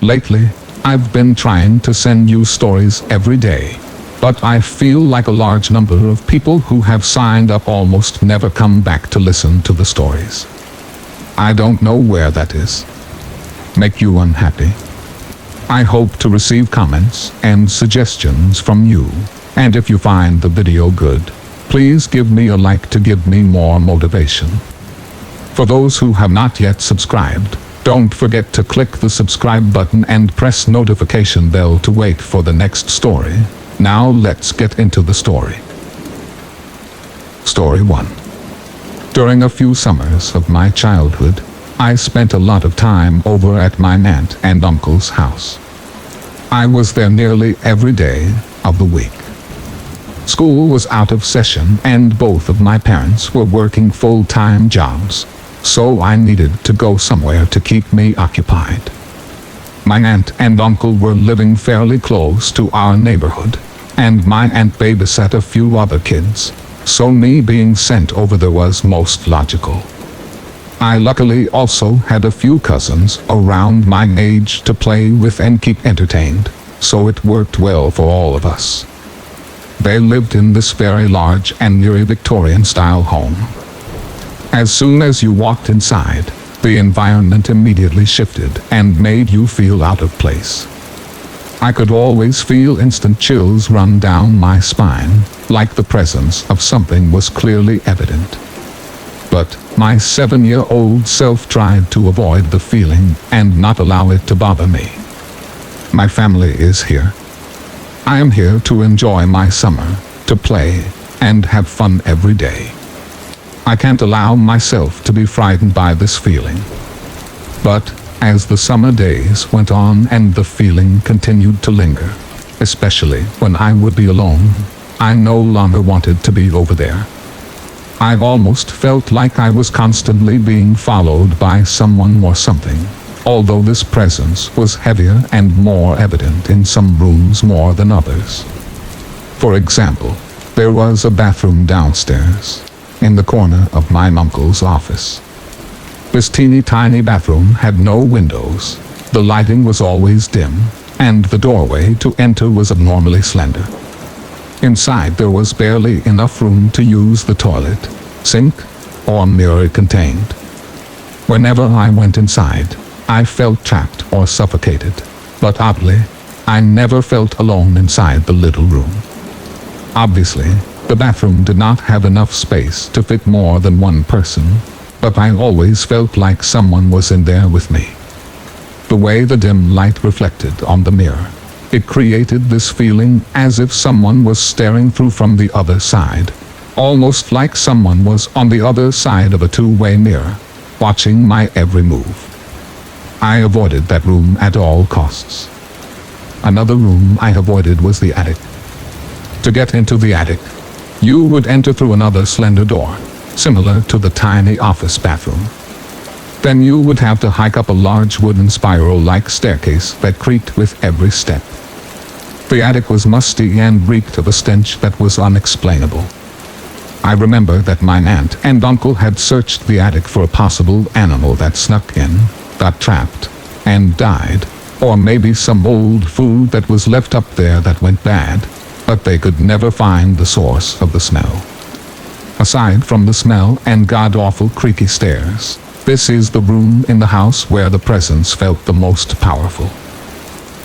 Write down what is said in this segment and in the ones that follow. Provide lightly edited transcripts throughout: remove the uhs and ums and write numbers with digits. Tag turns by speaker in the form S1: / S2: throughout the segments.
S1: Lately, I've been trying to send you stories every day, but I feel like a large number of people who have signed up almost never come back to listen to the stories. I don't know where that is. Make you unhappy? I hope to receive comments and suggestions from you, and if you find the video good, please give me a like to give me more motivation. For those who have not yet subscribed, don't forget to click the subscribe button and press notification bell to wait for the next story. Now let's get into the story. Story 1. During a few summers of my childhood, I spent a lot of time over at my aunt and uncle's house. I was there nearly every day of the week. School was out of session and both of my parents were working full-time jobs, so I needed to go somewhere to keep me occupied. My aunt and uncle were living fairly close to our neighborhood, and my aunt babysat a few other kids, so me being sent over there was most logical. I luckily also had a few cousins around my age to play with and keep entertained, so it worked well for all of us. They lived in this very large and nearly Victorian-style home. As soon as you walked inside, the environment immediately shifted and made you feel out of place. I could always feel instant chills run down my spine, like the presence of something was clearly evident. But my 7-year-old self tried to avoid the feeling and not allow it to bother me. My family is here. I am here to enjoy my summer, to play, and have fun every day. I can't allow myself to be frightened by this feeling. But as the summer days went on and the feeling continued to linger, especially when I would be alone, I no longer wanted to be over there. I almost felt like I was constantly being followed by someone or something, although this presence was heavier and more evident in some rooms more than others. For example, there was a bathroom downstairs, in the corner of my uncle's office. This teeny-tiny bathroom had no windows, the lighting was always dim, and the doorway to enter was abnormally slender. Inside there was barely enough room to use the toilet, sink, or mirror it contained. Whenever I went inside, I felt trapped or suffocated, but oddly, I never felt alone inside the little room. Obviously, the bathroom did not have enough space to fit more than one person, but I always felt like someone was in there with me. The way the dim light reflected on the mirror, it created this feeling as if someone was staring through from the other side, almost like someone was on the other side of a two-way mirror, watching my every move. I avoided that room at all costs. Another room I avoided was the attic. To get into the attic, you would enter through another slender door, similar to the tiny office bathroom. Then you would have to hike up a large wooden spiral-like staircase that creaked with every step. The attic was musty and reeked of a stench that was unexplainable. I remember that my aunt and uncle had searched the attic for a possible animal that snuck in, got trapped, and died, or maybe some old food that was left up there that went bad, but they could never find the source of the smell. Aside from the smell and god-awful creaky stairs, this is the room in the house where the presence felt the most powerful.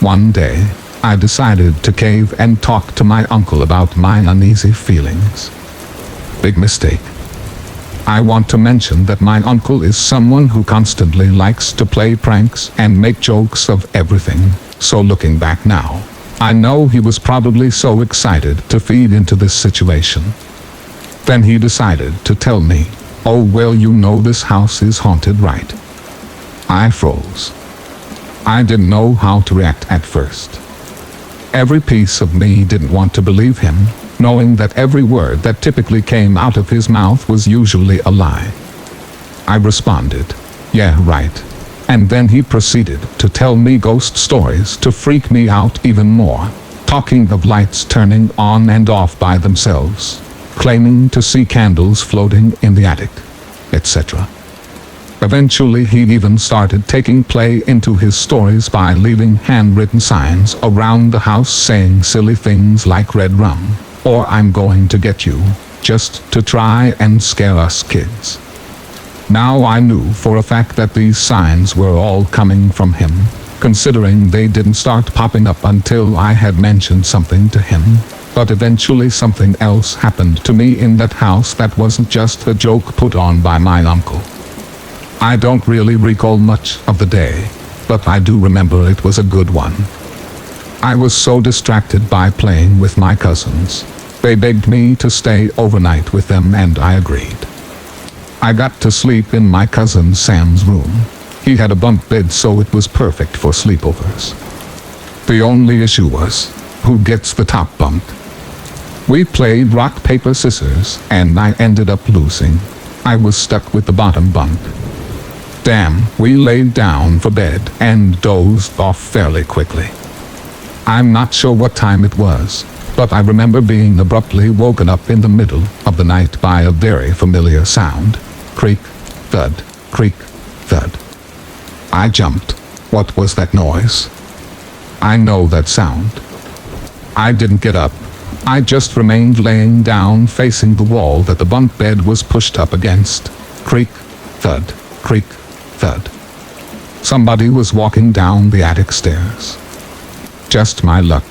S1: One day, I decided to cave and talk to my uncle about my uneasy feelings. Big mistake. I want to mention that my uncle is someone who constantly likes to play pranks and make jokes of everything, so looking back now, I know he was probably so excited to feed into this situation. Then he decided to tell me, "Oh well, you know this house is haunted, right?" I froze. I didn't know how to react at first. Every piece of me didn't want to believe him, knowing that every word that typically came out of his mouth was usually a lie. I responded, "Yeah, right." And then he proceeded to tell me ghost stories to freak me out even more, talking of lights turning on and off by themselves, claiming to see candles floating in the attic, etc. Eventually he even started taking play into his stories by leaving handwritten signs around the house saying silly things like "red rum" or "I'm going to get you," just to try and scare us kids. Now I knew for a fact that these signs were all coming from him, considering they didn't start popping up until I had mentioned something to him. But eventually something else happened to me in that house that wasn't just a joke put on by my uncle. I don't really recall much of the day, but I do remember it was a good one. I was so distracted by playing with my cousins. They begged me to stay overnight with them and I agreed. I got to sleep in my cousin Sam's room. He had a bunk bed, so it was perfect for sleepovers. The only issue was, who gets the top bunk? We played rock, paper, scissors, and I ended up losing. I was stuck with the bottom bunk. Damn, we laid down for bed and dozed off fairly quickly. I'm not sure what time it was, but I remember being abruptly woken up in the middle of the night by a very familiar sound. Creak, thud, creak, thud. I jumped. What was that noise? I know that sound. I didn't get up. I just remained laying down facing the wall that the bunk bed was pushed up against. Creak, thud, creak, thud. Somebody was walking down the attic stairs. Just my luck.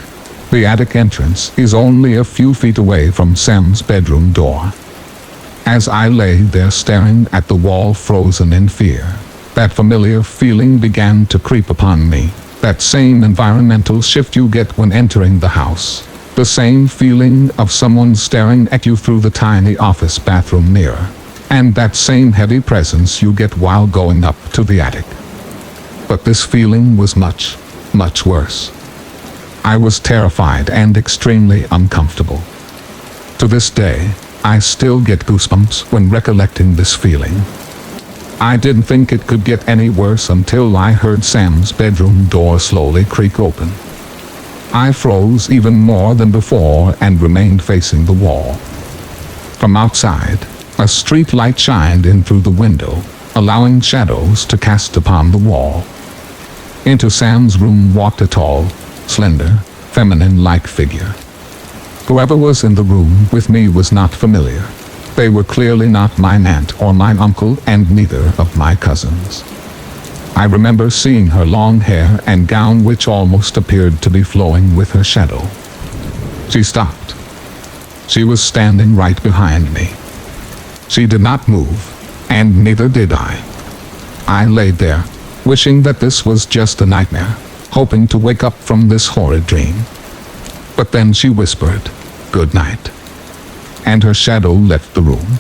S1: The attic entrance is only a few feet away from Sam's bedroom door. As I lay there staring at the wall frozen in fear, that familiar feeling began to creep upon me. That same environmental shift you get when entering the house. The same feeling of someone staring at you through the tiny office bathroom mirror. And that same heavy presence you get while going up to the attic. But this feeling was much, much worse. I was terrified and extremely uncomfortable. To this day, I still get goosebumps when recollecting this feeling. I didn't think it could get any worse until I heard Sam's bedroom door slowly creak open. I froze even more than before and remained facing the wall. From outside, a street light shined in through the window, allowing shadows to cast upon the wall. Into Sam's room walked a tall, slender, feminine-like figure. Whoever was in the room with me was not familiar. They were clearly not my aunt or my uncle, and neither of my cousins. I remember seeing her long hair and gown, which almost appeared to be flowing with her shadow. She stopped. She was standing right behind me. She did not move, and neither did I. I laid there, wishing that this was just a nightmare, hoping to wake up from this horrid dream. But then she whispered, "Good night," and her shadow left the room.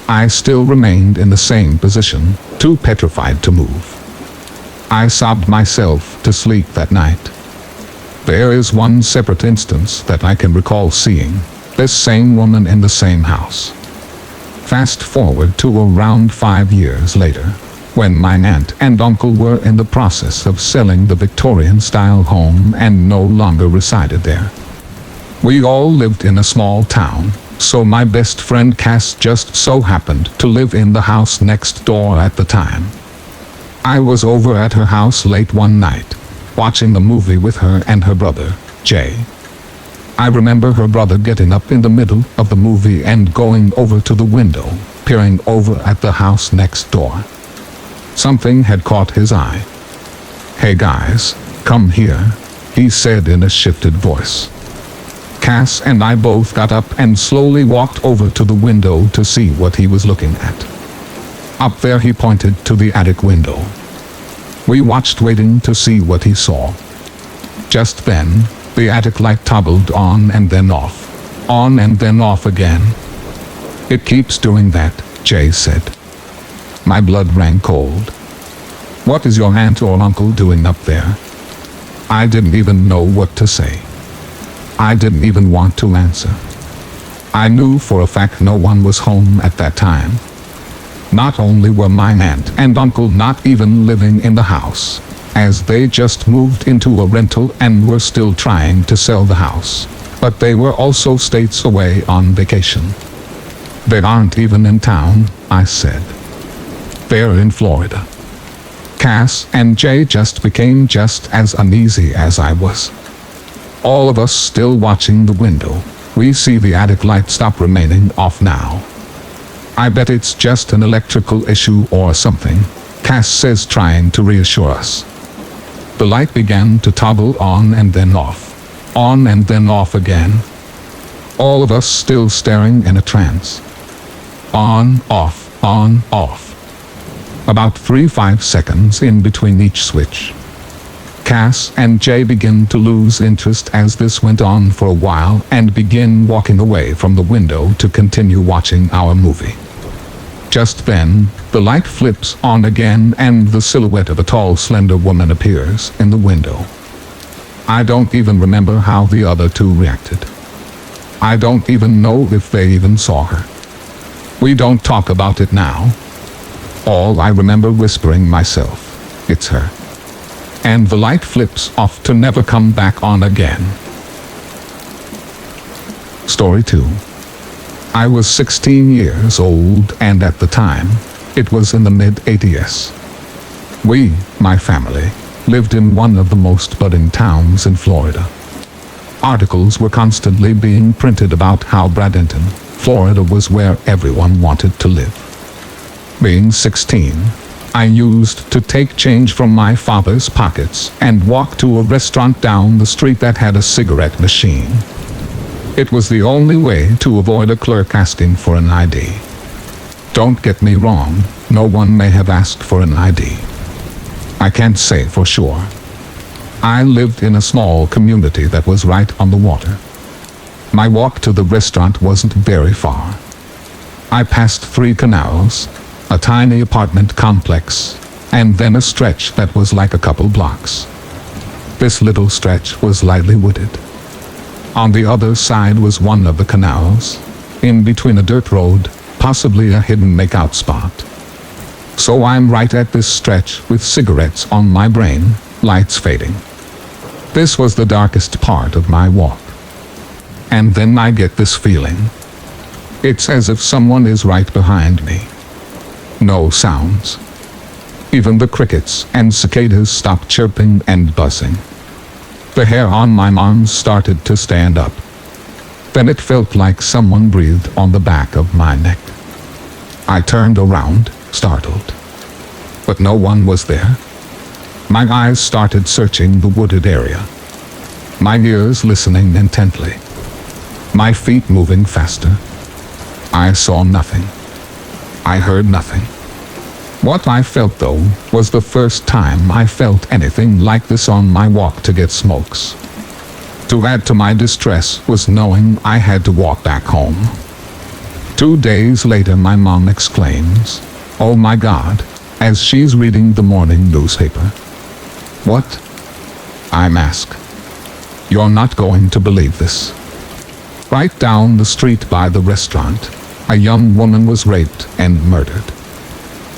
S1: I still remained in the same position, too petrified to move. I sobbed myself to sleep that night. There is one separate instance that I can recall seeing this same woman in the same house. Fast forward to around 5 years later, when my aunt and uncle were in the process of selling the Victorian-style home and no longer resided there. We all lived in a small town, so my best friend Cass just so happened to live in the house next door at the time. I was over at her house late one night, watching a movie with her and her brother, Jay. I remember her brother getting up in the middle of the movie and going over to the window, peering over at the house next door. Something had caught his eye. "Hey guys, come here," he said in a shifted voice. Cass and I both got up and slowly walked over to the window to see what he was looking at. Up there he pointed to the attic window. We watched, waiting to see what he saw. Just then, the attic light toggled on and then off again. "It keeps doing that," Jay said. My blood ran cold. "What is your aunt or uncle doing up there?" I didn't even know what to say. I didn't even want to answer. I knew for a fact no one was home at that time. Not only were my aunt and uncle not even living in the house, as they just moved into a rental and were still trying to sell the house, but they were also states away on vacation. "They aren't even in town," I said. there in Florida. Cass and Jay just became just as uneasy as I was. All of us still watching the window. We see the attic light stop remaining off now. I bet it's just an electrical issue or something, Cass says, trying to reassure us. The light began to toggle on and then off, on and then off again. All of us still staring in a trance. On, off, on, off. About 3-5 seconds in between each switch. Cass and Jay begin to lose interest as this went on for a while and begin walking away from the window to continue watching our movie. Just then, the light flips on again and the silhouette of a tall, slender woman appears in the window. I don't even remember how the other two reacted. I don't even know if they even saw her. We don't talk about it now. All I remember whispering myself, it's her. And the light flips off to never come back on again. Story 2. I was 16 years old and at the time, it was in the mid-80s. We, my family, lived in one of the most budding towns in Florida. Articles were constantly being printed about how Bradenton, Florida was where everyone wanted to live. Being 16, I used to take change from my father's pockets and walk to a restaurant down the street that had a cigarette machine. It was the only way to avoid a clerk asking for an ID. Don't get me wrong, no one may have asked for an ID. I can't say for sure. I lived in a small community that was right on the water. My walk to the restaurant wasn't very far. I passed 3 canals, a tiny apartment complex, and then a stretch that was like a couple blocks. This little stretch was lightly wooded. On the other side was one of the canals, in between a dirt road, possibly a hidden makeout spot. So I'm right at this stretch with cigarettes on my brain, lights fading. This was the darkest part of my walk. And then I get this feeling. It's as if someone is right behind me. No sounds. Even the crickets and cicadas stopped chirping and buzzing. The hair on my arms started to stand up. Then it felt like someone breathed on the back of my neck. I turned around, startled. But no one was there. My eyes started searching the wooded area. My ears listening intently. My feet moving faster. I saw nothing. I heard nothing. What I felt, though, was the first time I felt anything like this on my walk to get smokes. To add to my distress was knowing I had to walk back home. 2 days later, my mom exclaims, "Oh my God," as she's reading the morning newspaper. "What?" I'm asked. "You're not going to believe this. Right down the street by the restaurant, a young woman was raped and murdered.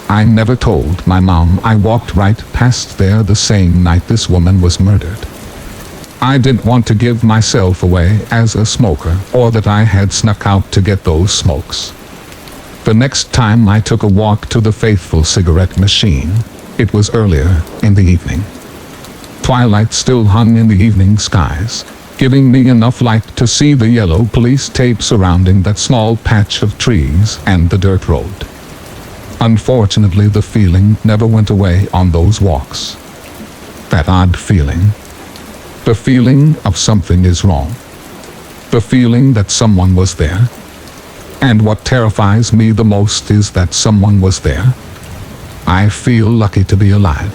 S1: I never told my mom I walked right past there the same night this woman was murdered. I didn't want to give myself away as a smoker or that I had snuck out to get those smokes. The next time I took a walk to the faithful cigarette machine, it was earlier in the evening. Twilight still hung in the evening skies, giving me enough light to see the yellow police tape surrounding that small patch of trees and the dirt road. Unfortunately, the feeling never went away on those walks. That odd feeling. The feeling of something is wrong. The feeling that someone was there. And what terrifies me the most is that someone was there. I feel lucky to be alive.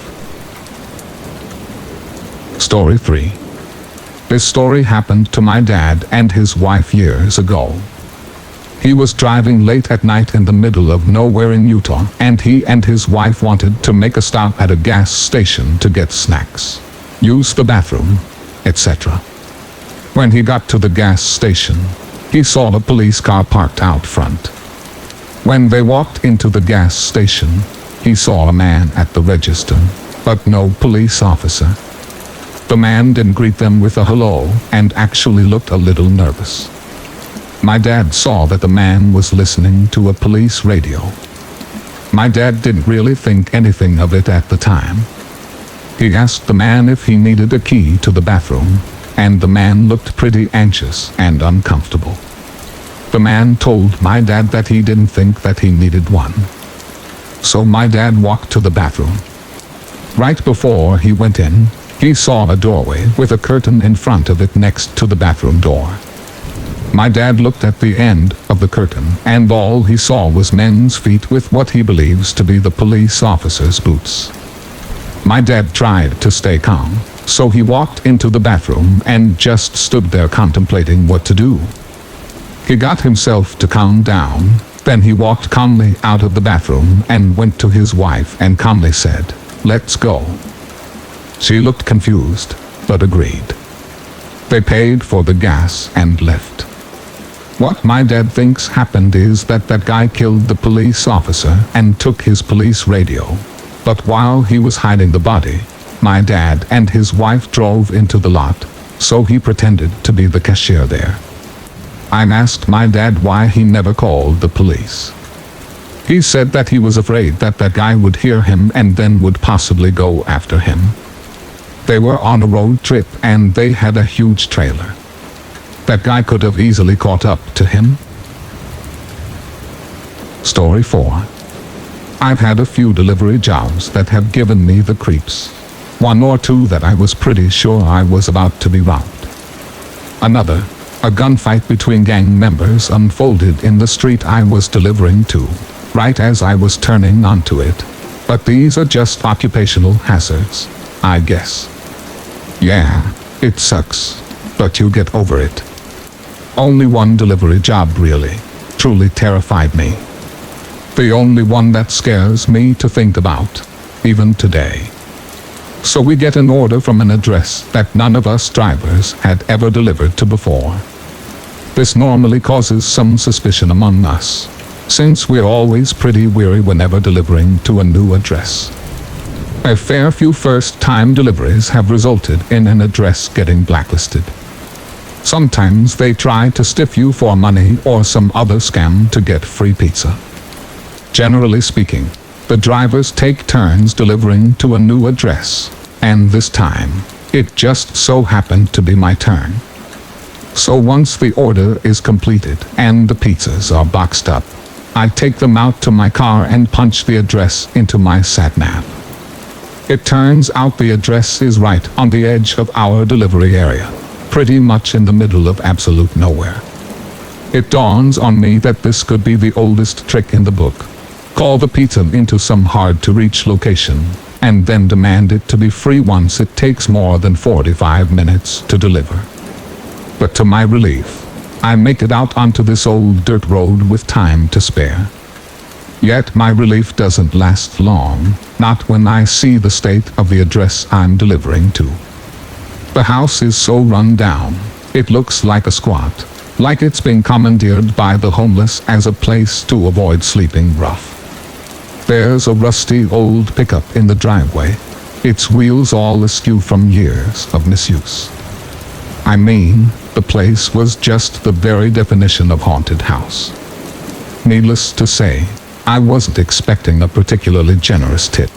S1: Story 3. This story happened to my dad and his wife years ago. He was driving late at night in the middle of nowhere in Utah, and he and his wife wanted to make a stop at a gas station to get snacks, use the bathroom, etc. When he got to the gas station, he saw a police car parked out front. When they walked into the gas station, he saw a man at the register, but no police officer. The man didn't greet them with a hello and actually looked a little nervous. My dad saw that the man was listening to a police radio. My dad didn't really think anything of it at the time. He asked the man if he needed a key to the bathroom, and the man looked pretty anxious and uncomfortable. The man told my dad that he didn't think that he needed one. So my dad walked to the bathroom. Right before he went in, he saw a doorway with a curtain in front of it next to the bathroom door. My dad looked at the end of the curtain, and all he saw was men's feet with what he believes to be the police officer's boots. My dad tried to stay calm, so he walked into the bathroom and just stood there contemplating what to do. He got himself to calm down, then he walked calmly out of the bathroom and went to his wife and calmly said, "Let's go." She looked confused, but agreed. They paid for the gas and left. What my dad thinks happened is that guy killed the police officer and took his police radio. But while he was hiding the body, my dad and his wife drove into the lot, so he pretended to be the cashier there. I asked my dad why he never called the police. He said that he was afraid that guy would hear him and then would possibly go after him. They were on a road trip and they had a huge trailer. That guy could have easily caught up to him. Story 4. I've had a few delivery jobs that have given me the creeps. One or two that I was pretty sure I was about to be robbed. Another, a gunfight between gang members unfolded in the street I was delivering to, right as I was turning onto it. But these are just occupational hazards, I guess. Yeah, it sucks, but you get over it. Only one delivery job really, truly terrified me. The only one that scares me to think about, even today. So we get an order from an address that none of us drivers had ever delivered to before. This normally causes some suspicion among us, since we're always pretty weary whenever delivering to a new address. A fair few first-time deliveries have resulted in an address getting blacklisted. Sometimes they try to stiff you for money or some other scam to get free pizza. Generally speaking, the drivers take turns delivering to a new address, and this time, it just so happened to be my turn. So once the order is completed and the pizzas are boxed up, I take them out to my car and punch the address into my sat-nav. It turns out the address is right on the edge of our delivery area, pretty much in the middle of absolute nowhere. It dawns on me that this could be the oldest trick in the book. Call the pizza into some hard-to-reach location, and then demand it to be free once it takes more than 45 minutes to deliver. But to my relief, I make it out onto this old dirt road with time to spare. Yet my relief doesn't last long, not when I see the state of the address I'm delivering to. The house is so run down, it looks like a squat, like it's been commandeered by the homeless as a place to avoid sleeping rough. There's a rusty old pickup in the driveway, its wheels all askew from years of misuse. I mean, the place was just the very definition of haunted house. Needless to say, I wasn't expecting a particularly generous tip.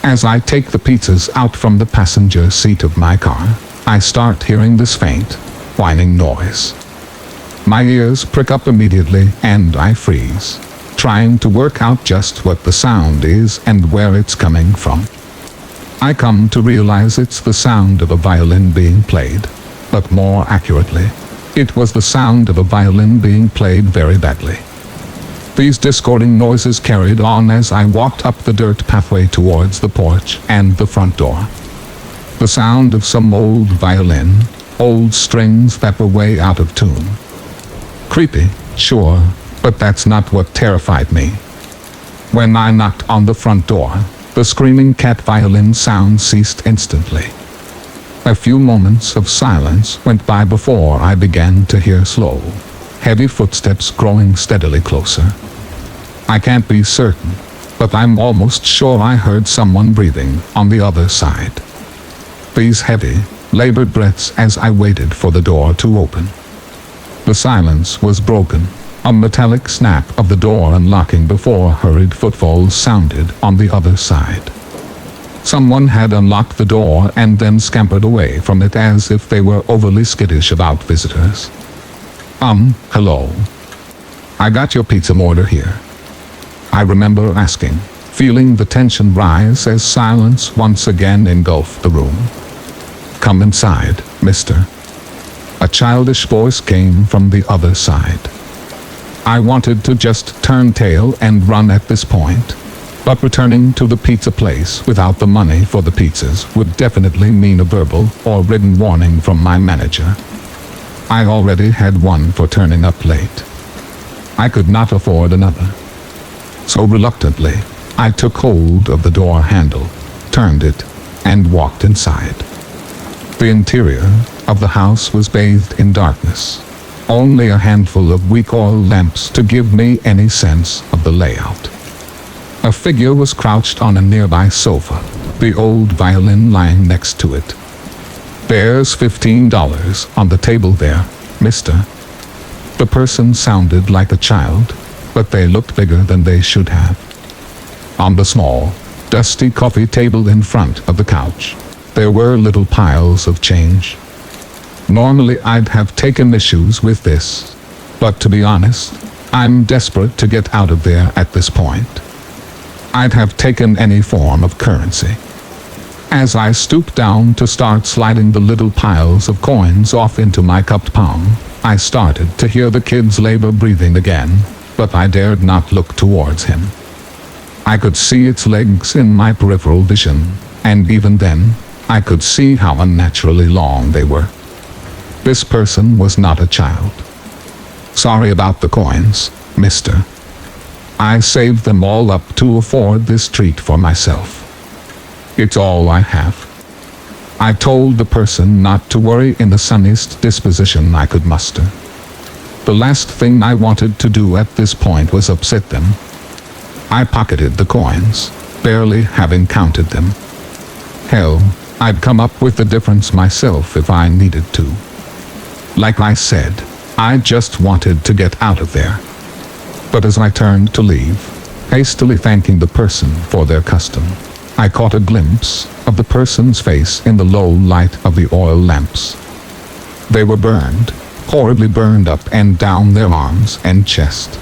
S1: As I take the pizzas out from the passenger seat of my car, I start hearing this faint, whining noise. My ears prick up immediately and I freeze, trying to work out just what the sound is and where it's coming from. I come to realize it's the sound of a violin being played, but more accurately, it was the sound of a violin being played very badly. These discording noises carried on as I walked up the dirt pathway towards the porch and the front door. The sound of some old violin, old strings that were way out of tune. Creepy, sure, but that's not what terrified me. When I knocked on the front door, the screaming cat violin sound ceased instantly. A few moments of silence went by before I began to hear slow, heavy footsteps growing steadily closer. I can't be certain, but I'm almost sure I heard someone breathing on the other side. These heavy, labored breaths as I waited for the door to open. The silence was broken A metallic snap of the door unlocking before hurried footfalls sounded on the other side. Someone had unlocked the door and then scampered away from it as if they were overly skittish about visitors. Hello. I got your pizza order here. I remember asking, feeling the tension rise as silence once again engulfed the room. Come inside, mister. A childish voice came from the other side. I wanted to just turn tail and run at this point, but returning to the pizza place without the money for the pizzas would definitely mean a verbal or written warning from my manager. I already had one for turning up late. I could not afford another. So reluctantly, I took hold of the door handle, turned it, and walked inside. The interior of the house was bathed in darkness. Only a handful of weak oil lamps to give me any sense of the layout. A figure was crouched on a nearby sofa, the old violin lying next to it. There's $15 on the table there, mister. The person sounded like a child, but they looked bigger than they should have. On the small, dusty coffee table in front of the couch, there were little piles of change. Normally I'd have taken issues with this, but to be honest, I'm desperate to get out of there at this point. I'd have taken any form of currency. As I stooped down to start sliding the little piles of coins off into my cupped palm, I started to hear the kid's labor breathing again, but I dared not look towards him. I could see its legs in my peripheral vision, and even then, I could see how unnaturally long they were. This person was not a child. Sorry about the coins, mister. I saved them all up to afford this treat for myself. It's all I have. I told the person not to worry in the sunniest disposition I could muster. The last thing I wanted to do at this point was upset them. I pocketed the coins, barely having counted them. Hell, I'd come up with the difference myself if I needed to. Like I said, I just wanted to get out of there. But as I turned to leave, hastily thanking the person for their custom, I caught a glimpse of the person's face in the low light of the oil lamps. They were burned, horribly burned up and down their arms and chest.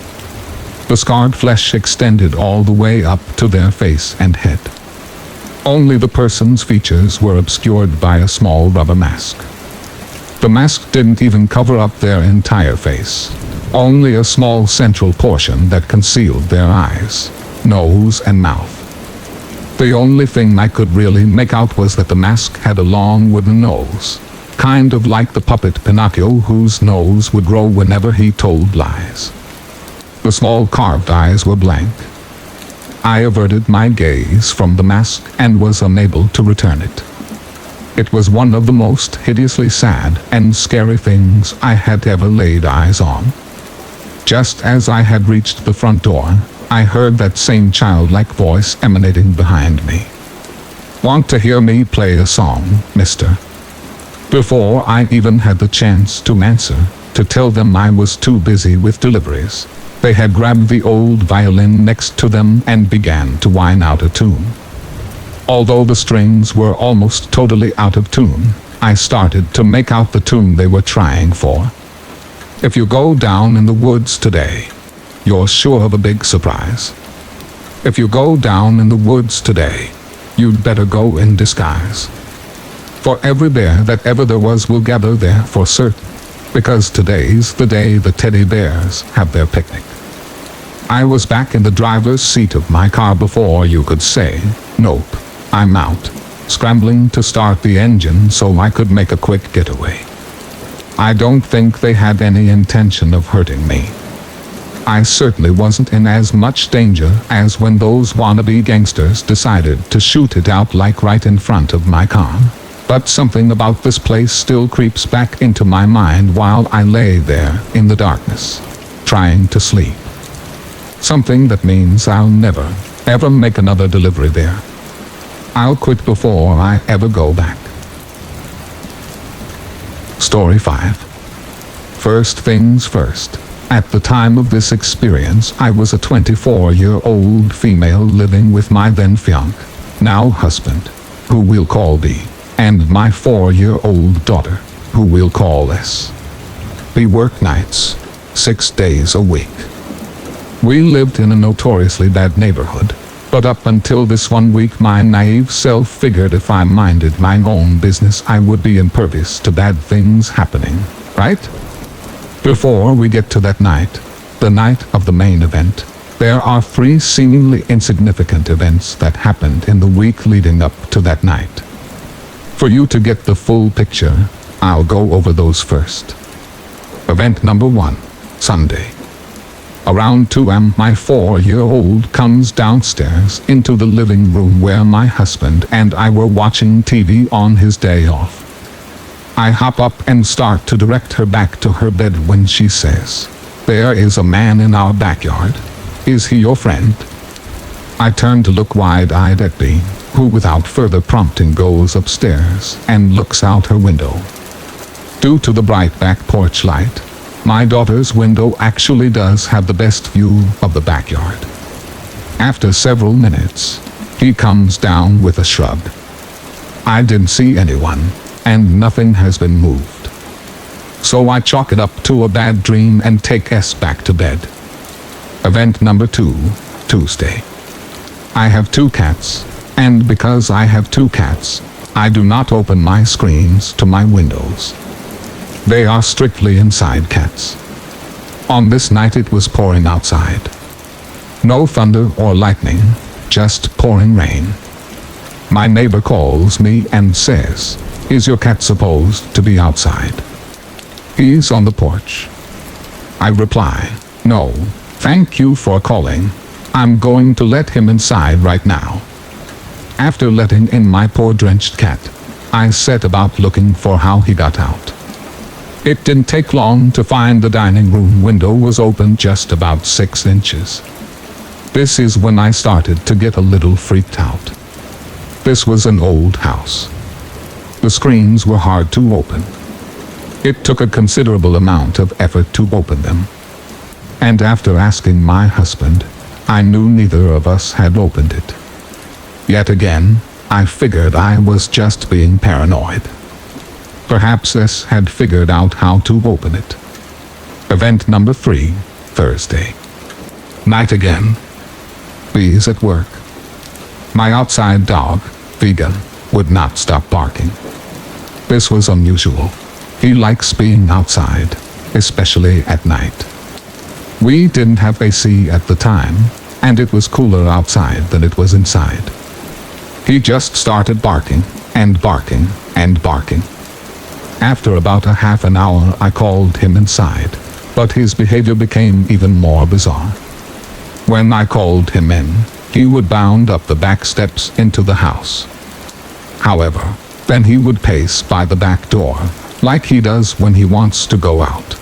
S1: The scarred flesh extended all the way up to their face and head. Only the person's features were obscured by a small rubber mask. The mask didn't even cover up their entire face, only a small central portion that concealed their eyes, nose and mouth. The only thing I could really make out was that the mask had a long wooden nose, kind of like the puppet Pinocchio whose nose would grow whenever he told lies. The small carved eyes were blank. I averted my gaze from the mask and was unable to return it. It was one of the most hideously sad and scary things I had ever laid eyes on. Just as I had reached the front door, I heard that same childlike voice emanating behind me. Want to hear me play a song, mister? Before I even had the chance to answer, to tell them I was too busy with deliveries, they had grabbed the old violin next to them and began to whine out a tune. Although the strings were almost totally out of tune, I started to make out the tune they were trying for. If you go down in the woods today, you're sure of a big surprise. If you go down in the woods today, you'd better go in disguise. For every bear that ever there was will gather there for certain, because today's the day the teddy bears have their picnic. I was back in the driver's seat of my car before you could say, nope, I'm out, scrambling to start the engine so I could make a quick getaway. I don't think they had any intention of hurting me. I certainly wasn't in as much danger as when those wannabe gangsters decided to shoot it out like right in front of my car. But something about this place still creeps back into my mind while I lay there in the darkness, trying to sleep. Something that means I'll never, ever make another delivery there. I'll quit before I ever go back. Story 5. First things first. At the time of this experience, I was a 24-year-old female living with my then fiancé, now husband, who we'll call B, and my 4-year-old daughter, who we'll call S. We worked nights, 6 days a week. We lived in a notoriously bad neighborhood, but up until this one week my naive self figured if I minded my own business I would be impervious to bad things happening, right? Before we get to that night, the night of the main event, there are 3 seemingly insignificant events that happened in the week leading up to that night. For you to get the full picture, I'll go over those first. Event number 1, Sunday. Around 2 a.m. my 4-year-old comes downstairs into the living room where my husband and I were watching TV on his day off. I hop up and start to direct her back to her bed when she says, "There is a man in our backyard. Is he your friend?" I turn to look wide-eyed at B, who without further prompting goes upstairs and looks out her window. Due to the bright back porch light, my daughter's window actually does have the best view of the backyard. After several minutes, he comes down with a shrug. I didn't see anyone, and nothing has been moved. So I chalk it up to a bad dream and take S back to bed. Event number 2, Tuesday. I have 2 cats, and because I have 2 cats, I do not open my screens to my windows. They are strictly inside cats. On this night it was pouring outside. No thunder or lightning, just pouring rain. My neighbor calls me and says, "Is your cat supposed to be outside?" "He's on the porch." I reply, "No, thank you for calling. I'm going to let him inside right now." After letting in my poor drenched cat, I set about looking for how he got out. It didn't take long to find the dining room window was open just about 6 inches. This is when I started to get a little freaked out. This was an old house. The screens were hard to open. It took a considerable amount of effort to open them. And after asking my husband, I knew neither of us had opened it. Yet again, I figured I was just being paranoid. Perhaps S had figured out how to open it. Event number 3, Thursday. Night again. B's at work. My outside dog, Vegan, would not stop barking. This was unusual. He likes being outside, especially at night. We didn't have AC at the time, and it was cooler outside than it was inside. He just started barking, and barking, and barking. After about a half an hour I called him inside, but his behavior became even more bizarre. When I called him in, he would bound up the back steps into the house. However, then he would pace by the back door, like he does when he wants to go out.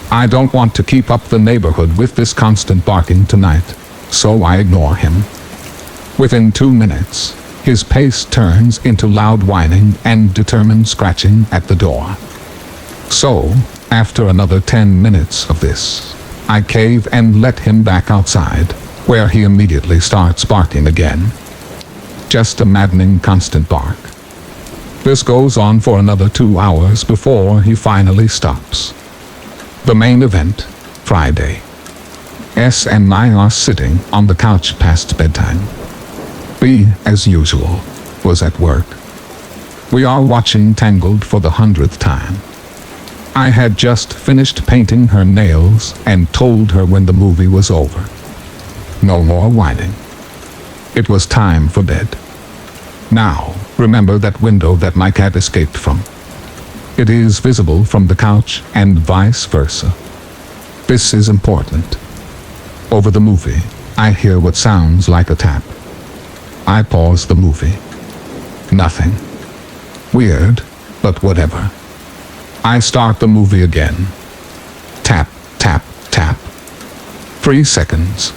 S1: I don't want to keep up the neighborhood with this constant barking tonight, so I ignore him. Within 2 minutes, his pace turns into loud whining and determined scratching at the door. So, after another 10 minutes of this, I cave and let him back outside, where he immediately starts barking again. Just a maddening constant bark. This goes on for another 2 hours before he finally stops. The main event, Friday. S and I are sitting on the couch past bedtime. B, as usual, was at work. We are watching Tangled for the 100th time. I had just finished painting her nails and told her when the movie was over. No more whining. It was time for bed. Now, remember that window that my cat escaped from. It is visible from the couch and vice versa. This is important. Over the movie, I hear what sounds like a tap. I pause the movie. Nothing. Weird, but whatever. I start the movie again. Tap, tap, tap. 3 seconds.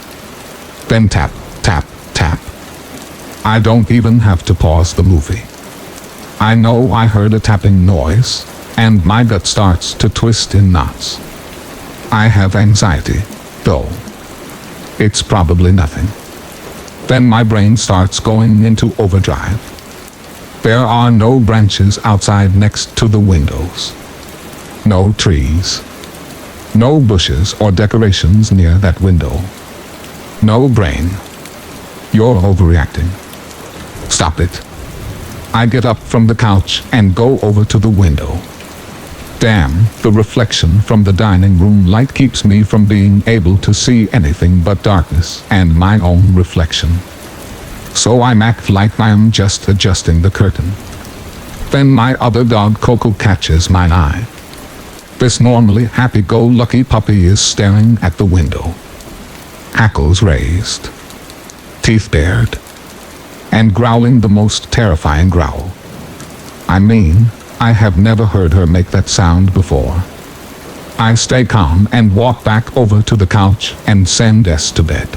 S1: Then tap, tap, tap. I don't even have to pause the movie. I know I heard a tapping noise, and my gut starts to twist in knots. I have anxiety, though. It's probably nothing. Then my brain starts going into overdrive. There are no branches outside next to the windows. No trees. No bushes or decorations near that window. No brain. You're overreacting. Stop it. I get up from the couch and go over to the window. Damn, the reflection from the dining room light keeps me from being able to see anything but darkness and my own reflection. So I act like I'm just adjusting the curtain. Then my other dog Coco catches my eye. This normally happy-go-lucky puppy is staring at the window. Hackles raised, teeth bared, and growling the most terrifying growl. I mean, I have never heard her make that sound before. I stay calm and walk back over to the couch and send S to bed.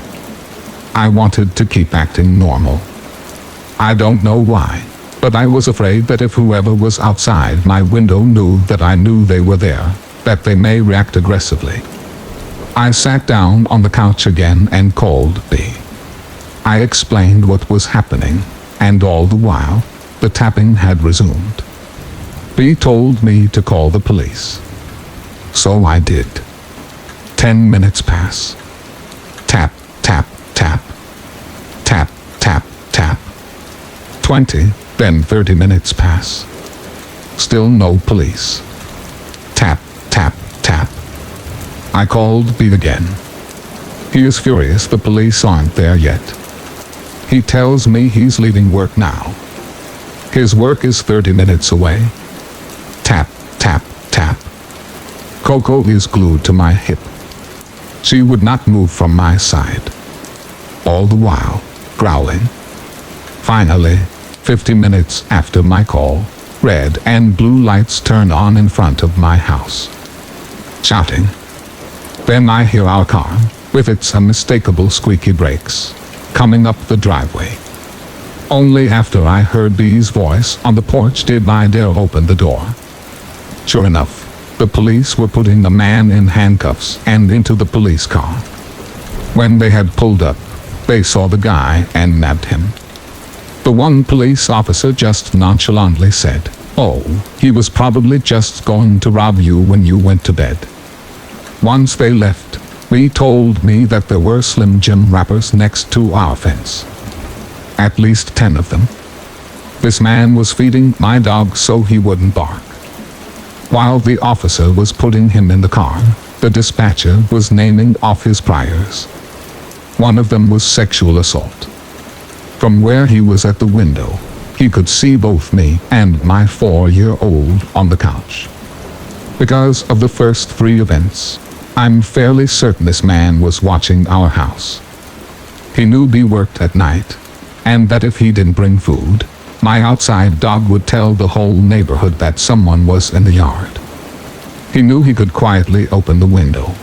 S1: I wanted to keep acting normal. I don't know why, but I was afraid that if whoever was outside my window knew that I knew they were there, that they may react aggressively. I sat down on the couch again and called B. I explained what was happening, and all the while, the tapping had resumed. B told me to call the police. So I did. 10 minutes pass. Tap, tap, tap. Tap, tap, tap. 20, then 30 minutes pass. Still no police. Tap, tap, tap. I called B again. He is furious the police aren't there yet. He tells me he's leaving work now. His work is 30 minutes away. Tap, tap, tap. Coco is glued to my hip. She would not move from my side. All the while, growling. Finally, 50 minutes after my call, red and blue lights turn on in front of my house. Shouting. Then I hear our car, with its unmistakable squeaky brakes, coming up the driveway. Only after I heard B's voice on the porch did I dare open the door. Sure enough, the police were putting the man in handcuffs and into the police car. When they had pulled up, they saw the guy and nabbed him. The one police officer just nonchalantly said, "Oh, he was probably just going to rob you when you went to bed." Once they left, he told me that there were Slim Jim wrappers next to our fence. At least 10 of them. This man was feeding my dog so he wouldn't bark. While the officer was putting him in the car, the dispatcher was naming off his priors. One of them was sexual assault. From where he was at the window, he could see both me and my 4-year-old on the couch. Because of the first 3 events, I'm fairly certain this man was watching our house. He knew B worked at night, and that if he didn't bring food, my outside dog would tell the whole neighborhood that someone was in the yard. He knew he could quietly open the window.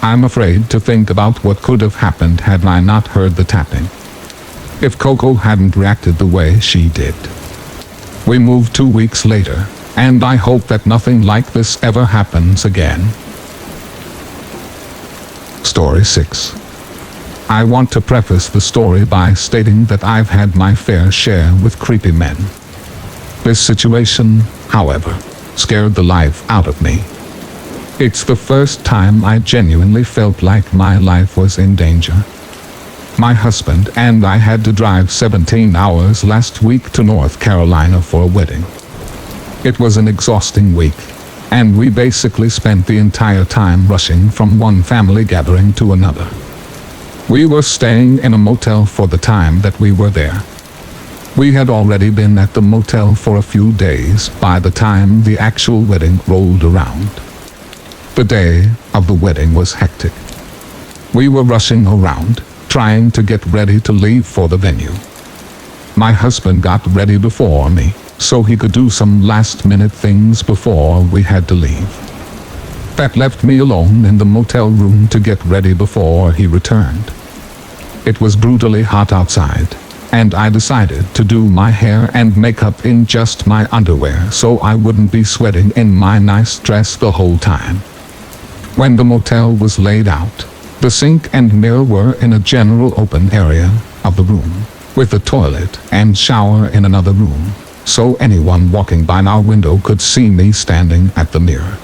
S1: I'm afraid to think about what could have happened had I not heard the tapping. If Coco hadn't reacted the way she did. We moved 2 weeks later, and I hope that nothing like this ever happens again. Story 6. I want to preface the story by stating that I've had my fair share with creepy men. This situation, however, scared the life out of me. It's the first time I genuinely felt like my life was in danger. My husband and I had to drive 17 hours last week to North Carolina for a wedding. It was an exhausting week, and we basically spent the entire time rushing from one family gathering to another. We were staying in a motel for the time that we were there. We had already been at the motel for a few days by the time the actual wedding rolled around. The day of the wedding was hectic. We were rushing around, trying to get ready to leave for the venue. My husband got ready before me, so he could do some last-minute things before we had to leave. That left me alone in the motel room to get ready before he returned. It was brutally hot outside, and I decided to do my hair and makeup in just my underwear so I wouldn't be sweating in my nice dress the whole time. When the motel was laid out, the sink and mirror were in a general open area of the room, with a toilet and shower in another room, so anyone walking by our window could see me standing at the mirror.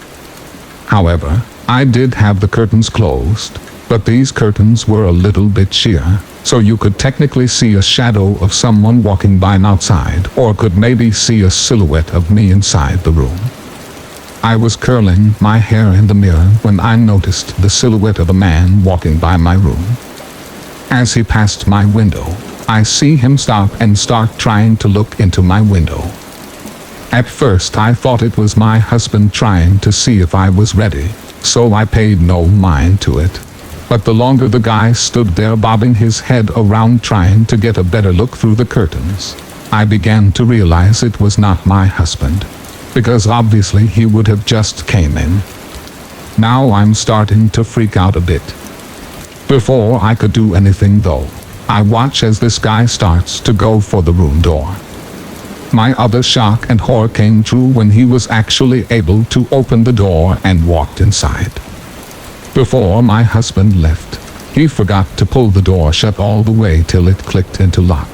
S1: However, I did have the curtains closed, but these curtains were a little bit sheer, so you could technically see a shadow of someone walking by outside, or could maybe see a silhouette of me inside the room. I was curling my hair in the mirror when I noticed the silhouette of a man walking by my room. As he passed my window, I see him stop and start trying to look into my window. At first I thought it was my husband trying to see if I was ready, so I paid no mind to it. But the longer the guy stood there bobbing his head around trying to get a better look through the curtains, I began to realize it was not my husband, because obviously he would have just came in. Now I'm starting to freak out a bit. Before I could do anything though, I watch as this guy starts to go for the room door. My other shock and horror came true when he was actually able to open the door and walked inside. Before my husband left, he forgot to pull the door shut all the way till it clicked into lock.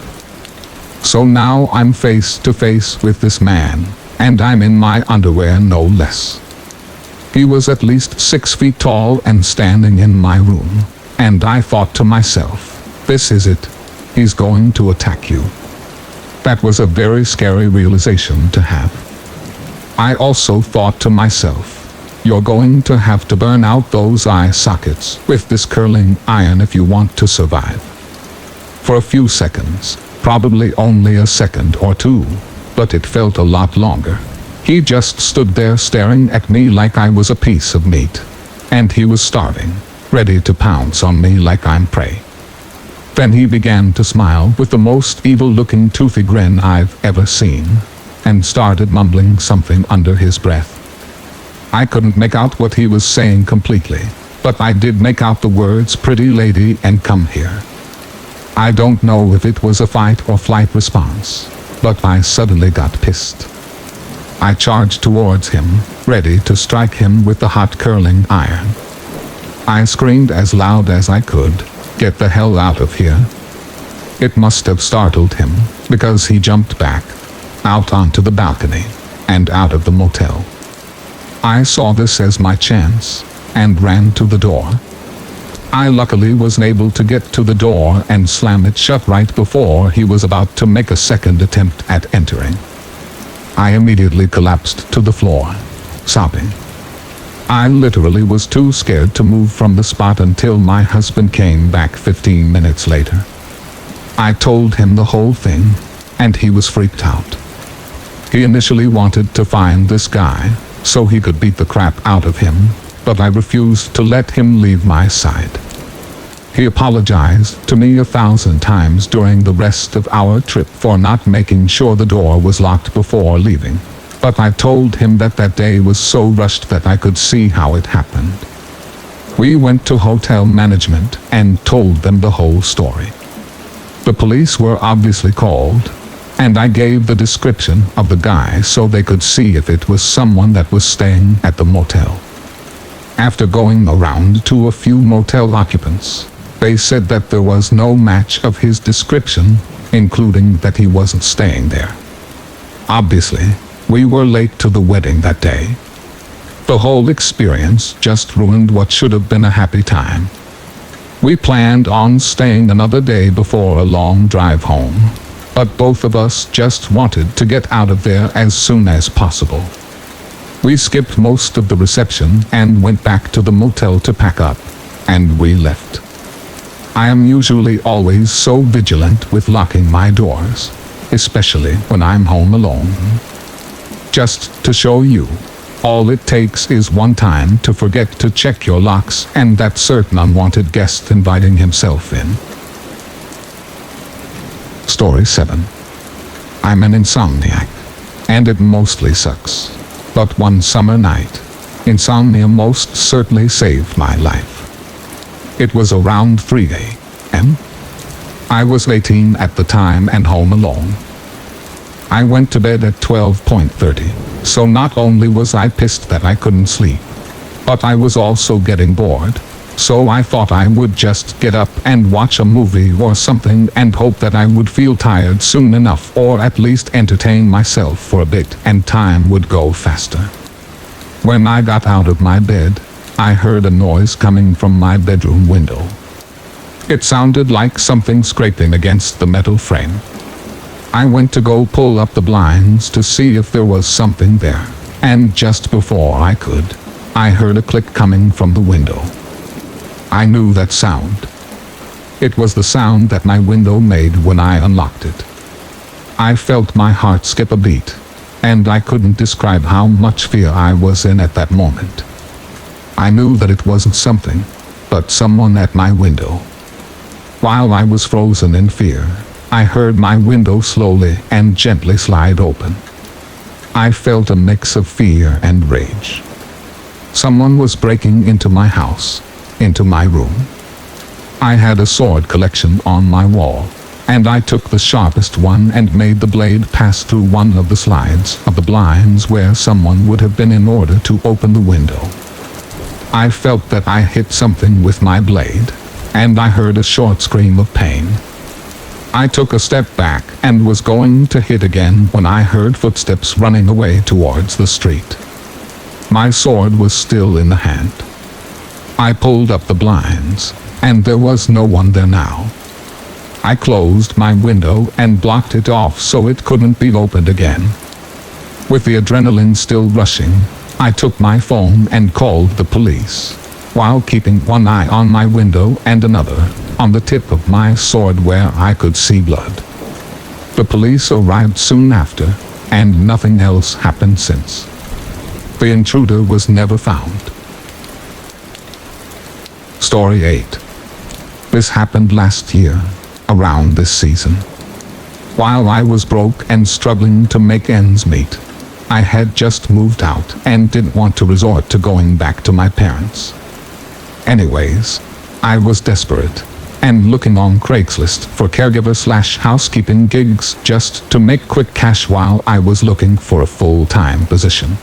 S1: So now I'm face to face with this man, and I'm in my underwear no less. He was at least 6 feet tall and standing in my room, and I thought to myself, this is it. He's going to attack you. That was a very scary realization to have. I also thought to myself, you're going to have to burn out those eye sockets with this curling iron if you want to survive. For a few seconds, probably only a second or two, but it felt a lot longer, he just stood there staring at me like I was a piece of meat. And he was starving, ready to pounce on me like I'm prey. Then he began to smile with the most evil-looking toothy grin I've ever seen, and started mumbling something under his breath. I couldn't make out what he was saying completely, but I did make out the words "pretty lady" and "come here." I don't know if it was a fight or flight response, but I suddenly got pissed. I charged towards him, ready to strike him with the hot curling iron. I screamed as loud as I could, "Get the hell out of here." It must have startled him, because he jumped back, out onto the balcony, and out of the motel. I saw this as my chance, and ran to the door. I luckily was able to get to the door and slam it shut right before he was about to make a second attempt at entering. I immediately collapsed to the floor, sobbing. I literally was too scared to move from the spot until my husband came back 15 minutes later. I told him the whole thing, and he was freaked out. He initially wanted to find this guy, so he could beat the crap out of him, but I refused to let him leave my side. He apologized to me 1,000 times during the rest of our trip for not making sure the door was locked before leaving, but I told him that that day was so rushed that I could see how it happened. We went to hotel management and told them the whole story. The police were obviously called, and I gave the description of the guy so they could see if it was someone that was staying at the motel. After going around to a few motel occupants, they said that there was no match of his description, including that he wasn't staying there. Obviously, we were late to the wedding that day. The whole experience just ruined what should have been a happy time. We planned on staying another day before a long drive home, but both of us just wanted to get out of there as soon as possible. We skipped most of the reception and went back to the motel to pack up, and we left. I am usually always so vigilant with locking my doors, especially when I'm home alone. Just to show you, all it takes is one time to forget to check your locks and that certain unwanted guest inviting himself in. Story 7. I'm an insomniac, and it mostly sucks. But one summer night, insomnia most certainly saved my life. It was around 3 a.m. I was 18 at the time and home alone. I went to bed at 12:30, so not only was I pissed that I couldn't sleep, But I was also getting bored, so I thought I would just get up and watch a movie or something and hope that I would feel tired soon enough, or at least entertain myself for a bit and time would go faster. When I got out of my bed, I heard a noise coming from my bedroom window. It sounded like something scraping against the metal frame. I went to go pull up the blinds to see if there was something there, and just before I could, I heard a click coming from the window. I knew that sound. It was the sound that my window made when I unlocked it. I felt my heart skip a beat, and I couldn't describe how much fear I was in at that moment. I knew that it wasn't something, but someone at my window. While I was frozen in fear, I heard my window slowly and gently slide open. I felt a mix of fear and rage. Someone was breaking into my house, into my room. I had a sword collection on my wall, and I took the sharpest one and made the blade pass through one of the slides of the blinds where someone would have been in order to open the window. I felt that I hit something with my blade, and I heard a short scream of pain. I took a step back and was going to hit again when I heard footsteps running away towards the street. My sword was still in the hand. I pulled up the blinds, and there was no one there now. I closed my window and blocked it off so it couldn't be opened again. With the adrenaline still rushing, I took my phone and called the police, while keeping one eye on my window and another on the tip of my sword where I could see blood. The police arrived soon after, and nothing else happened since. The intruder was never found. Story 8. This happened last year, around this season. While I was broke and struggling to make ends meet, I had just moved out and didn't want to resort to going back to my parents. Anyways, I was desperate and looking on Craigslist for caregiver/housekeeping gigs just to make quick cash while I was looking for a full-time position.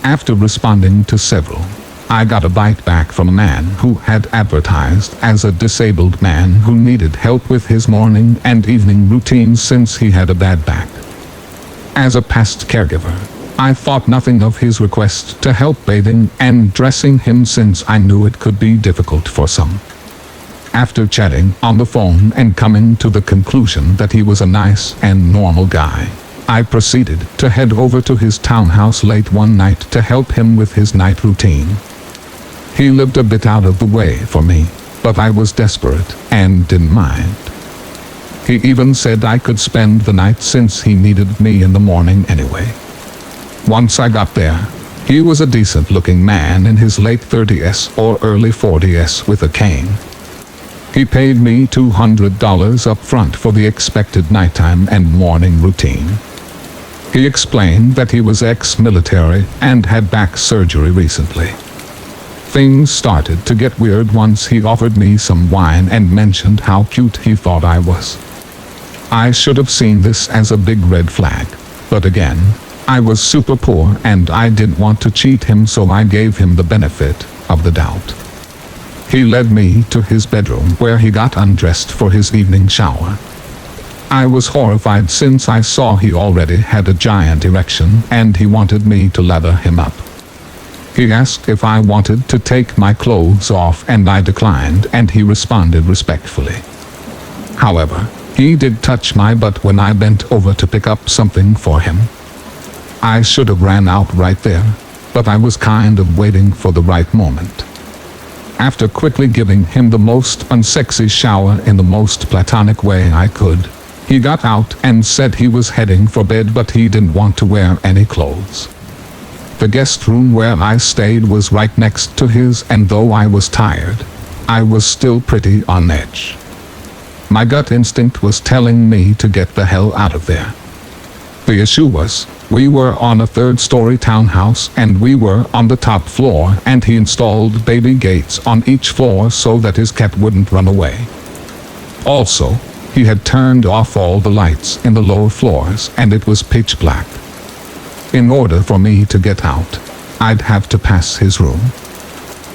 S1: After responding to several, I got a bite back from a man who had advertised as a disabled man who needed help with his morning and evening routines since he had a bad back. As a past caregiver, I thought nothing of his request to help bathing and dressing him since I knew it could be difficult for some. After chatting on the phone and coming to the conclusion that he was a nice and normal guy, I proceeded to head over to his townhouse late one night to help him with his night routine. He lived a bit out of the way for me, but I was desperate and didn't mind. He even said I could spend the night since he needed me in the morning anyway. Once I got there, he was a decent-looking man in his late 30s or early 40s with a cane. He paid me $200 up front for the expected nighttime and morning routine. He explained that he was ex-military and had back surgery recently. Things started to get weird once he offered me some wine and mentioned how cute he thought I was. I should have seen this as a big red flag, but again, I was super poor and I didn't want to cheat him, so I gave him the benefit of the doubt. He led me to his bedroom where he got undressed for his evening shower. I was horrified since I saw he already had a giant erection and he wanted me to lather him up. He asked if I wanted to take my clothes off and I declined, and he responded respectfully. However, he did touch my butt when I bent over to pick up something for him. I should have ran out right there, but I was kind of waiting for the right moment. After quickly giving him the most unsexy shower in the most platonic way I could, he got out and said he was heading for bed, but he didn't want to wear any clothes. The guest room where I stayed was right next to his, and though I was tired, I was still pretty on edge. My gut instinct was telling me to get the hell out of there. The issue was, we were on a third-story townhouse and we were on the top floor, and he installed baby gates on each floor so that his cat wouldn't run away. Also, he had turned off all the lights in the lower floors and it was pitch black. In order for me to get out, I'd have to pass his room.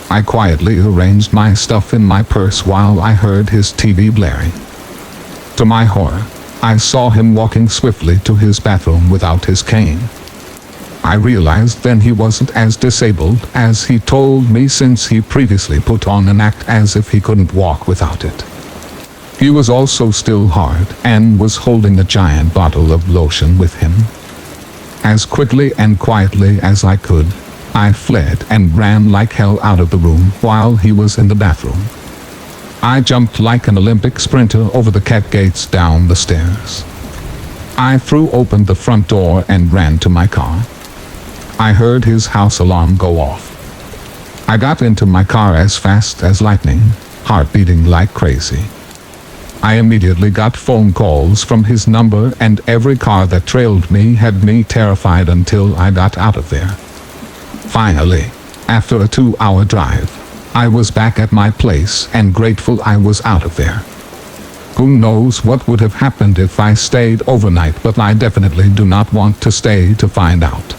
S1: I quietly arranged my stuff in my purse while I heard his TV blaring. To my horror, I saw him walking swiftly to his bathroom without his cane. I realized then he wasn't as disabled as he told me, since he previously put on an act as if he couldn't walk without it. He was also still hard and was holding a giant bottle of lotion with him. As quickly and quietly as I could, I fled and ran like hell out of the room while he was in the bathroom. I jumped like an Olympic sprinter over the cat gates down the stairs. I threw open the front door and ran to my car. I heard his house alarm go off. I got into my car as fast as lightning, heart beating like crazy. I immediately got phone calls from his number, and every car that trailed me had me terrified until I got out of there. Finally, after a 2-hour drive, I was back at my place and grateful I was out of there. Who knows what would have happened if I stayed overnight, but I definitely do not want to stay to find out.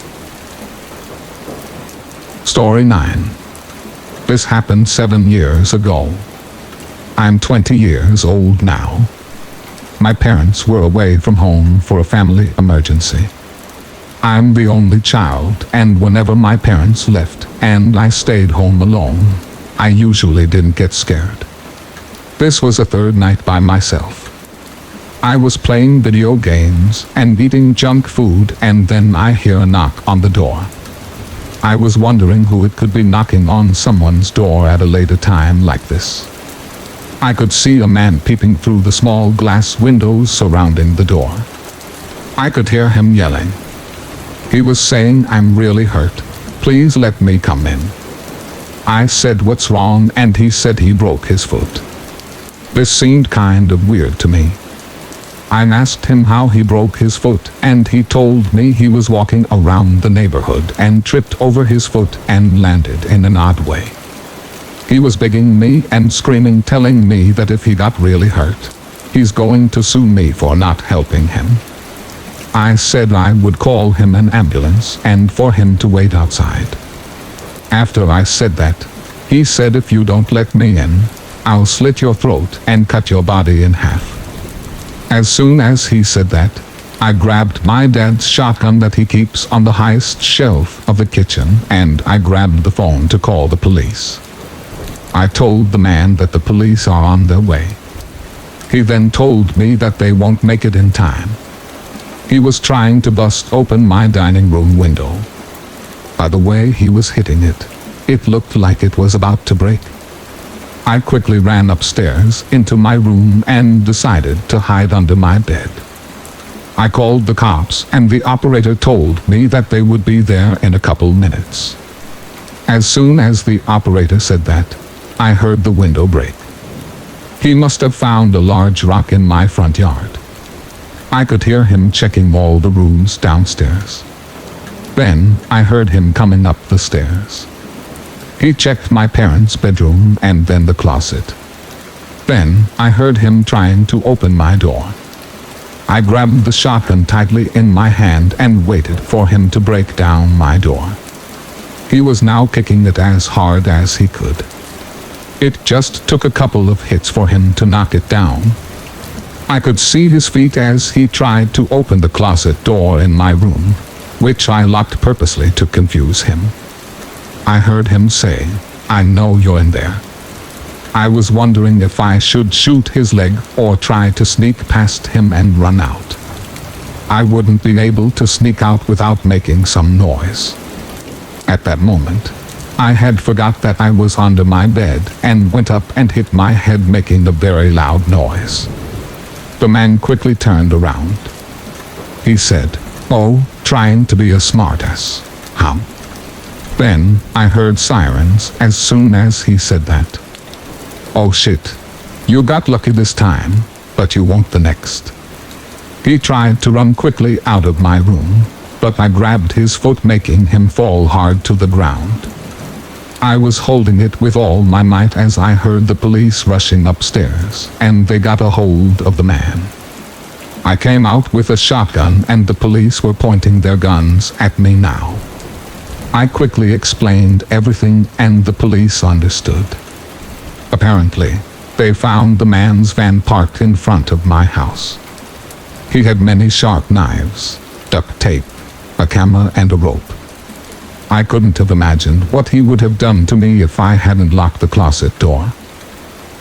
S1: Story 9. This happened 7 years ago. I'm 20 years old now. My parents were away from home for a family emergency. I'm the only child, and whenever my parents left and I stayed home alone, I usually didn't get scared. This was a third night by myself. I was playing video games and eating junk food, and then I hear a knock on the door. I was wondering who it could be knocking on someone's door at a later time like this. I could see a man peeping through the small glass windows surrounding the door. I could hear him yelling. He was saying, "I'm really hurt. Please let me come in." I said, "What's wrong?" and he said he broke his foot. This seemed kind of weird to me. I asked him how he broke his foot, and he told me he was walking around the neighborhood and tripped over his foot and landed in an odd way. He was begging me and screaming, telling me that if he got really hurt, he's going to sue me for not helping him. I said I would call him an ambulance and for him to wait outside. After I said that, he said, "If you don't let me in, I'll slit your throat and cut your body in half." As soon as he said that, I grabbed my dad's shotgun that he keeps on the highest shelf of the kitchen, and I grabbed the phone to call the police. I told the man that the police are on their way. He then told me that they won't make it in time. He was trying to bust open my dining room window. By the way he was hitting it, it looked like it was about to break. I quickly ran upstairs into my room and decided to hide under my bed. I called the cops, and the operator told me that they would be there in a couple minutes. As soon as the operator said that, I heard the window break. He must have found a large rock in my front yard. I could hear him checking all the rooms downstairs. Then I heard him coming up the stairs. He checked my parents' bedroom and then the closet. Then I heard him trying to open my door. I grabbed the shotgun tightly in my hand and waited for him to break down my door. He was now kicking it as hard as he could. It just took a couple of hits for him to knock it down. I could see his feet as he tried to open the closet door in my room, which I locked purposely to confuse him. I heard him say, "I know you're in there." I was wondering if I should shoot his leg or try to sneak past him and run out. I wouldn't be able to sneak out without making some noise. At that moment, I had forgot that I was under my bed and went up and hit my head, making a very loud noise. The man quickly turned around. He said, "Oh, trying to be a smartass, huh?" Then I heard sirens as soon as he said that. Oh shit. You got lucky this time, but you won't the next. He tried to run quickly out of my room, but I grabbed his foot, making him fall hard to the ground. I was holding it with all my might as I heard the police rushing upstairs, and they got a hold of the man. I came out with a shotgun and the police were pointing their guns at me now. I quickly explained everything and the police understood. Apparently, they found the man's van parked in front of my house. He had many sharp knives, duct tape, a camera and a rope. I couldn't have imagined what he would have done to me if I hadn't locked the closet door.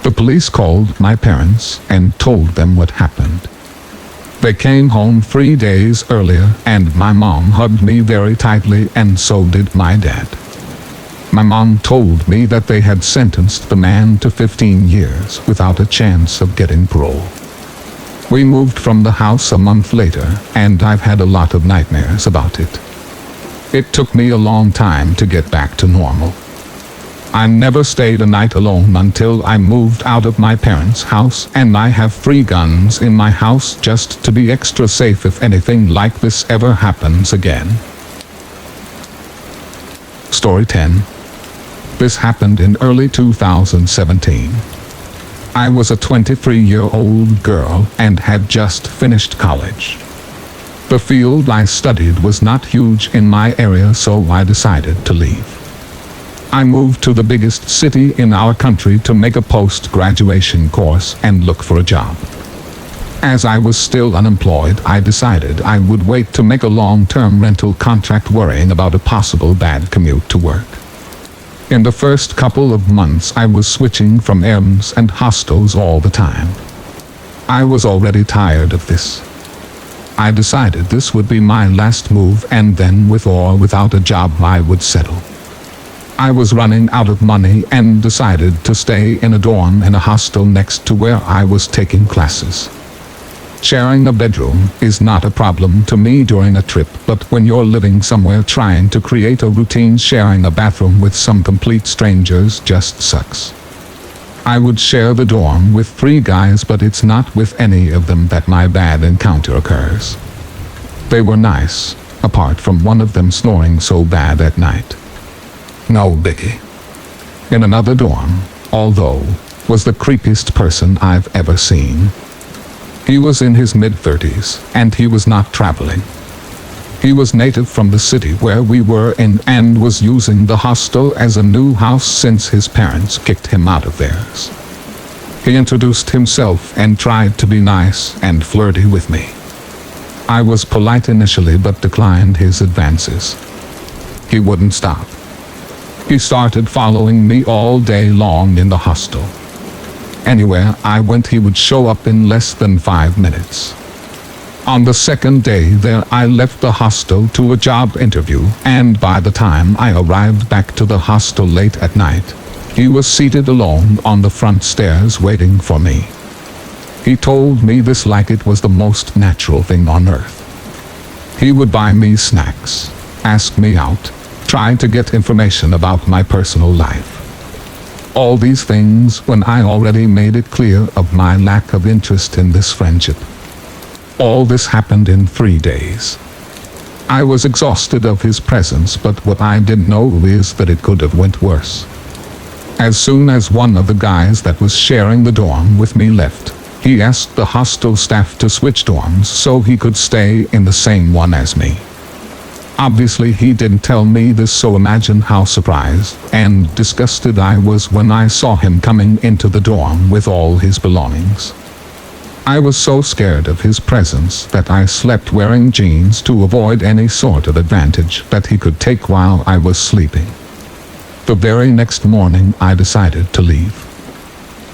S1: The police called my parents and told them what happened. They came home 3 days earlier and my mom hugged me very tightly and so did my dad. My mom told me that they had sentenced the man to 15 years without a chance of getting parole. We moved from the house a month later and I've had a lot of nightmares about it. It took me a long time to get back to normal. I never stayed a night alone until I moved out of my parents' house, and I have 3 guns in my house just to be extra safe if anything like this ever happens again. Story 10. This happened in early 2017. I was a 23-year-old girl and had just finished college. The field I studied was not huge in my area, so I decided to leave. I moved to the biggest city in our country to make a post-graduation course and look for a job. As I was still unemployed, I decided I would wait to make a long-term rental contract, worrying about a possible bad commute to work. In the first couple of months, I was switching from errands and hostels all the time. I was already tired of this. I decided this would be my last move, and then with or without a job I would settle. I was running out of money and decided to stay in a dorm in a hostel next to where I was taking classes. Sharing a bedroom is not a problem to me during a trip, but when you're living somewhere trying to create a routine, sharing a bathroom with some complete strangers just sucks. I would share the dorm with 3 guys, but it's not with any of them that my bad encounter occurs. They were nice, apart from one of them snoring so bad at night. No biggie. In another dorm, although, was the creepiest person I've ever seen. He was in his mid-30s, and he was not traveling. He was native from the city where we were in and was using the hostel as a new house since his parents kicked him out of theirs. He introduced himself and tried to be nice and flirty with me. I was polite initially but declined his advances. He wouldn't stop. He started following me all day long in the hostel. Anywhere I went, he would show up in less than 5 minutes. On the second day there, I left the hostel to a job interview, and by the time I arrived back to the hostel late at night, he was seated alone on the front stairs waiting for me. He told me this like it was the most natural thing on earth. He would buy me snacks, ask me out, try to get information about my personal life. All these things when I already made it clear of my lack of interest in this friendship. All this happened in 3 days. I was exhausted of his presence, but what I didn't know is that it could have went worse. As soon as one of the guys that was sharing the dorm with me left, he asked the hostel staff to switch dorms so he could stay in the same one as me. Obviously he didn't tell me this, so imagine how surprised and disgusted I was when I saw him coming into the dorm with all his belongings. I was so scared of his presence that I slept wearing jeans to avoid any sort of advantage that he could take while I was sleeping. The very next morning I decided to leave.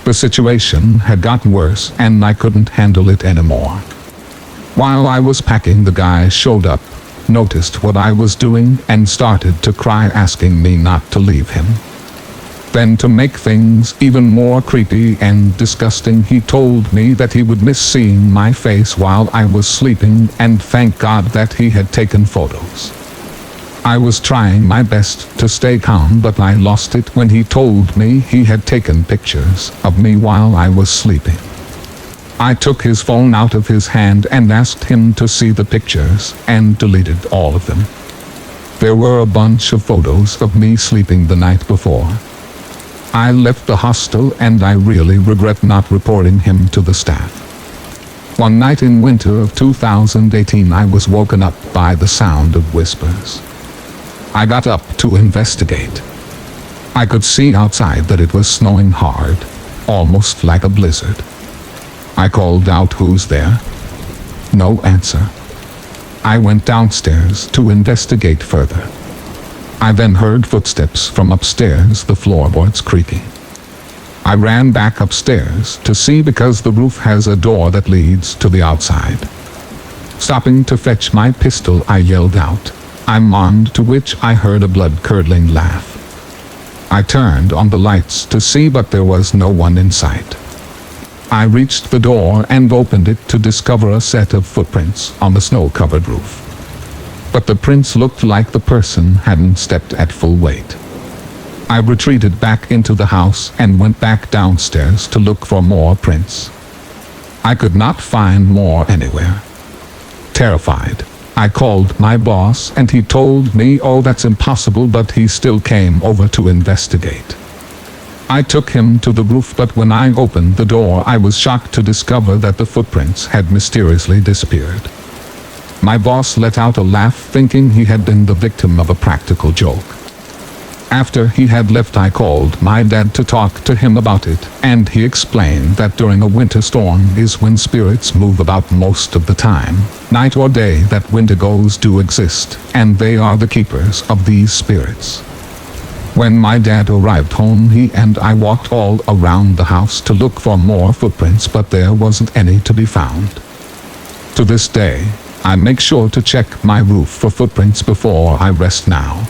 S1: The situation had gotten worse and I couldn't handle it anymore. While I was packing, the guy showed up, noticed what I was doing, and started to cry, asking me not to leave him. Then, to make things even more creepy and disgusting, he told me that he would miss seeing my face while I was sleeping, and thank God that he had taken photos. I was trying my best to stay calm, but I lost it when he told me he had taken pictures of me while I was sleeping. I took his phone out of his hand and asked him to see the pictures, and deleted all of them. There were a bunch of photos of me sleeping the night before. I left the hostel and I really regret not reporting him to the staff. One night in winter of 2018, I was woken up by the sound of whispers. I got up to investigate. I could see outside that it was snowing hard, almost like a blizzard. I called out, "Who's there?" No answer. I went downstairs to investigate further. I then heard footsteps from upstairs, the floorboards creaking. I ran back upstairs to see because the roof has a door that leads to the outside. Stopping to fetch my pistol, I yelled out, "I'm armed," to which I heard a blood-curdling laugh. I turned on the lights to see, but there was no one in sight. I reached the door and opened it to discover a set of footprints on the snow-covered roof. But the prints looked like the person hadn't stepped at full weight. I retreated back into the house and went back downstairs to look for more prints. I could not find more anywhere. Terrified, I called my boss and he told me, "Oh, that's impossible," but he still came over to investigate. I took him to the roof, but when I opened the door, I was shocked to discover that the footprints had mysteriously disappeared. My boss let out a laugh, thinking he had been the victim of a practical joke. After he had left, I called my dad to talk to him about it, and he explained that during a winter storm is when spirits move about most of the time, night or day, that wendigos do exist, and they are the keepers of these spirits. When my dad arrived home, he and I walked all around the house to look for more footprints, but there wasn't any to be found. To this day, I make sure to check my roof for footprints before I rest now.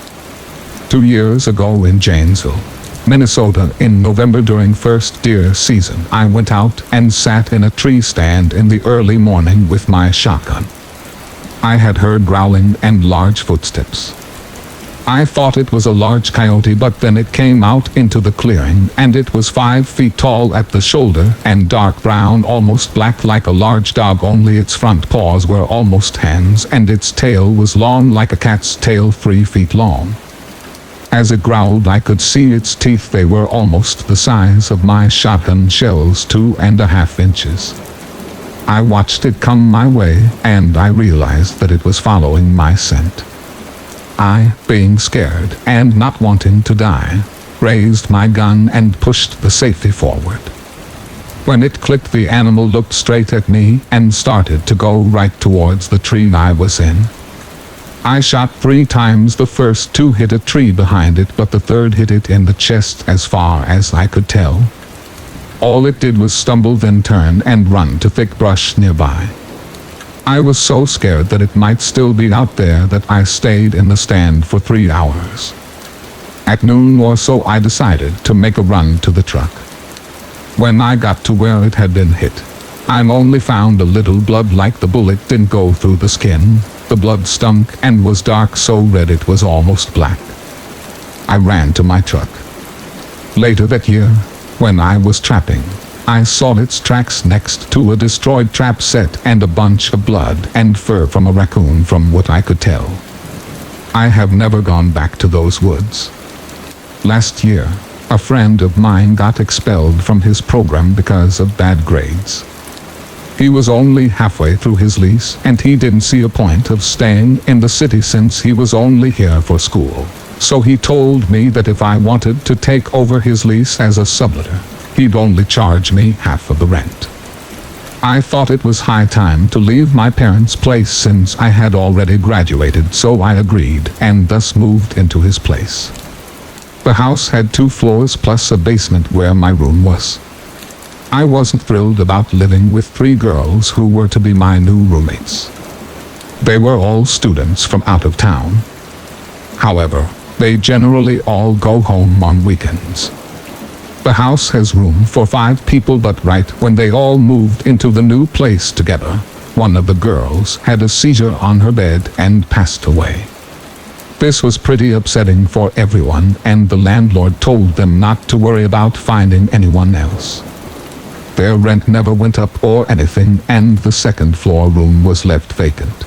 S1: 2 years ago in Janesville, Minnesota, in November during first deer season, I went out and sat in a tree stand in the early morning with my shotgun. I had heard growling and large footsteps. I thought it was a large coyote, but then it came out into the clearing, and it was 5 feet tall at the shoulder and dark brown, almost black, like a large dog, only its front paws were almost hands and its tail was long like a cat's tail, 3 feet long. As it growled, I could see its teeth. They were almost the size of my shotgun shells, 2.5 inches. I watched it come my way, and I realized that it was following my scent. I, being scared and not wanting to die, raised my gun and pushed the safety forward. When it clicked, the animal looked straight at me and started to go right towards the tree I was in. I shot 3 times. The first 2 hit a tree behind it, but the third hit it in the chest as far as I could tell. All it did was stumble, then turn and run to thick brush nearby. I was so scared that it might still be out there that I stayed in the stand for 3 hours. At noon or so, I decided to make a run to the truck. When I got to where it had been hit, I only found a little blood, like the bullet didn't go through the skin. The blood stunk and was dark, so red it was almost black. I ran to my truck. Later that year, when I was trapping, I saw its tracks next to a destroyed trap set and a bunch of blood and fur from a raccoon, from what I could tell. I have never gone back to those woods. Last year, a friend of mine got expelled from his program because of bad grades. He was only halfway through his lease, and he didn't see a point of staying in the city since he was only here for school. So he told me that if I wanted to take over his lease as a subletter, he'd only charge me half of the rent. I thought it was high time to leave my parents' place since I had already graduated, so I agreed and thus moved into his place. The house had 2 floors plus a basement where my room was. I wasn't thrilled about living with 3 girls who were to be my new roommates. They were all students from out of town. However, they generally all go home on weekends. The house has room for 5 people, but right when they all moved into the new place together, one of the girls had a seizure on her bed and passed away. This was pretty upsetting for everyone, and the landlord told them not to worry about finding anyone else. Their rent never went up or anything, and the second floor room was left vacant.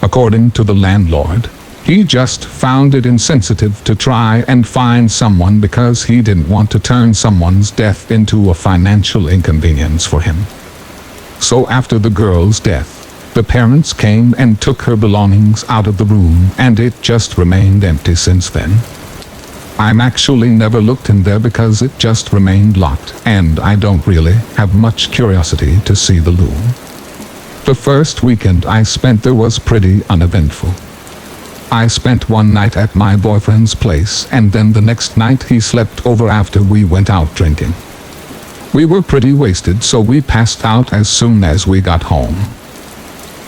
S1: According to the landlord, he just found it insensitive to try and find someone because he didn't want to turn someone's death into a financial inconvenience for him. So after the girl's death, The parents came and took her belongings out of the room, and it just remained empty since then. I'm actually never looked in there because it just remained locked, and I don't really have much curiosity to see the loo. The first weekend I spent there was pretty uneventful. I spent one night at my boyfriend's place, and then the next night he slept over after we went out drinking. We were pretty wasted, so we passed out as soon as we got home.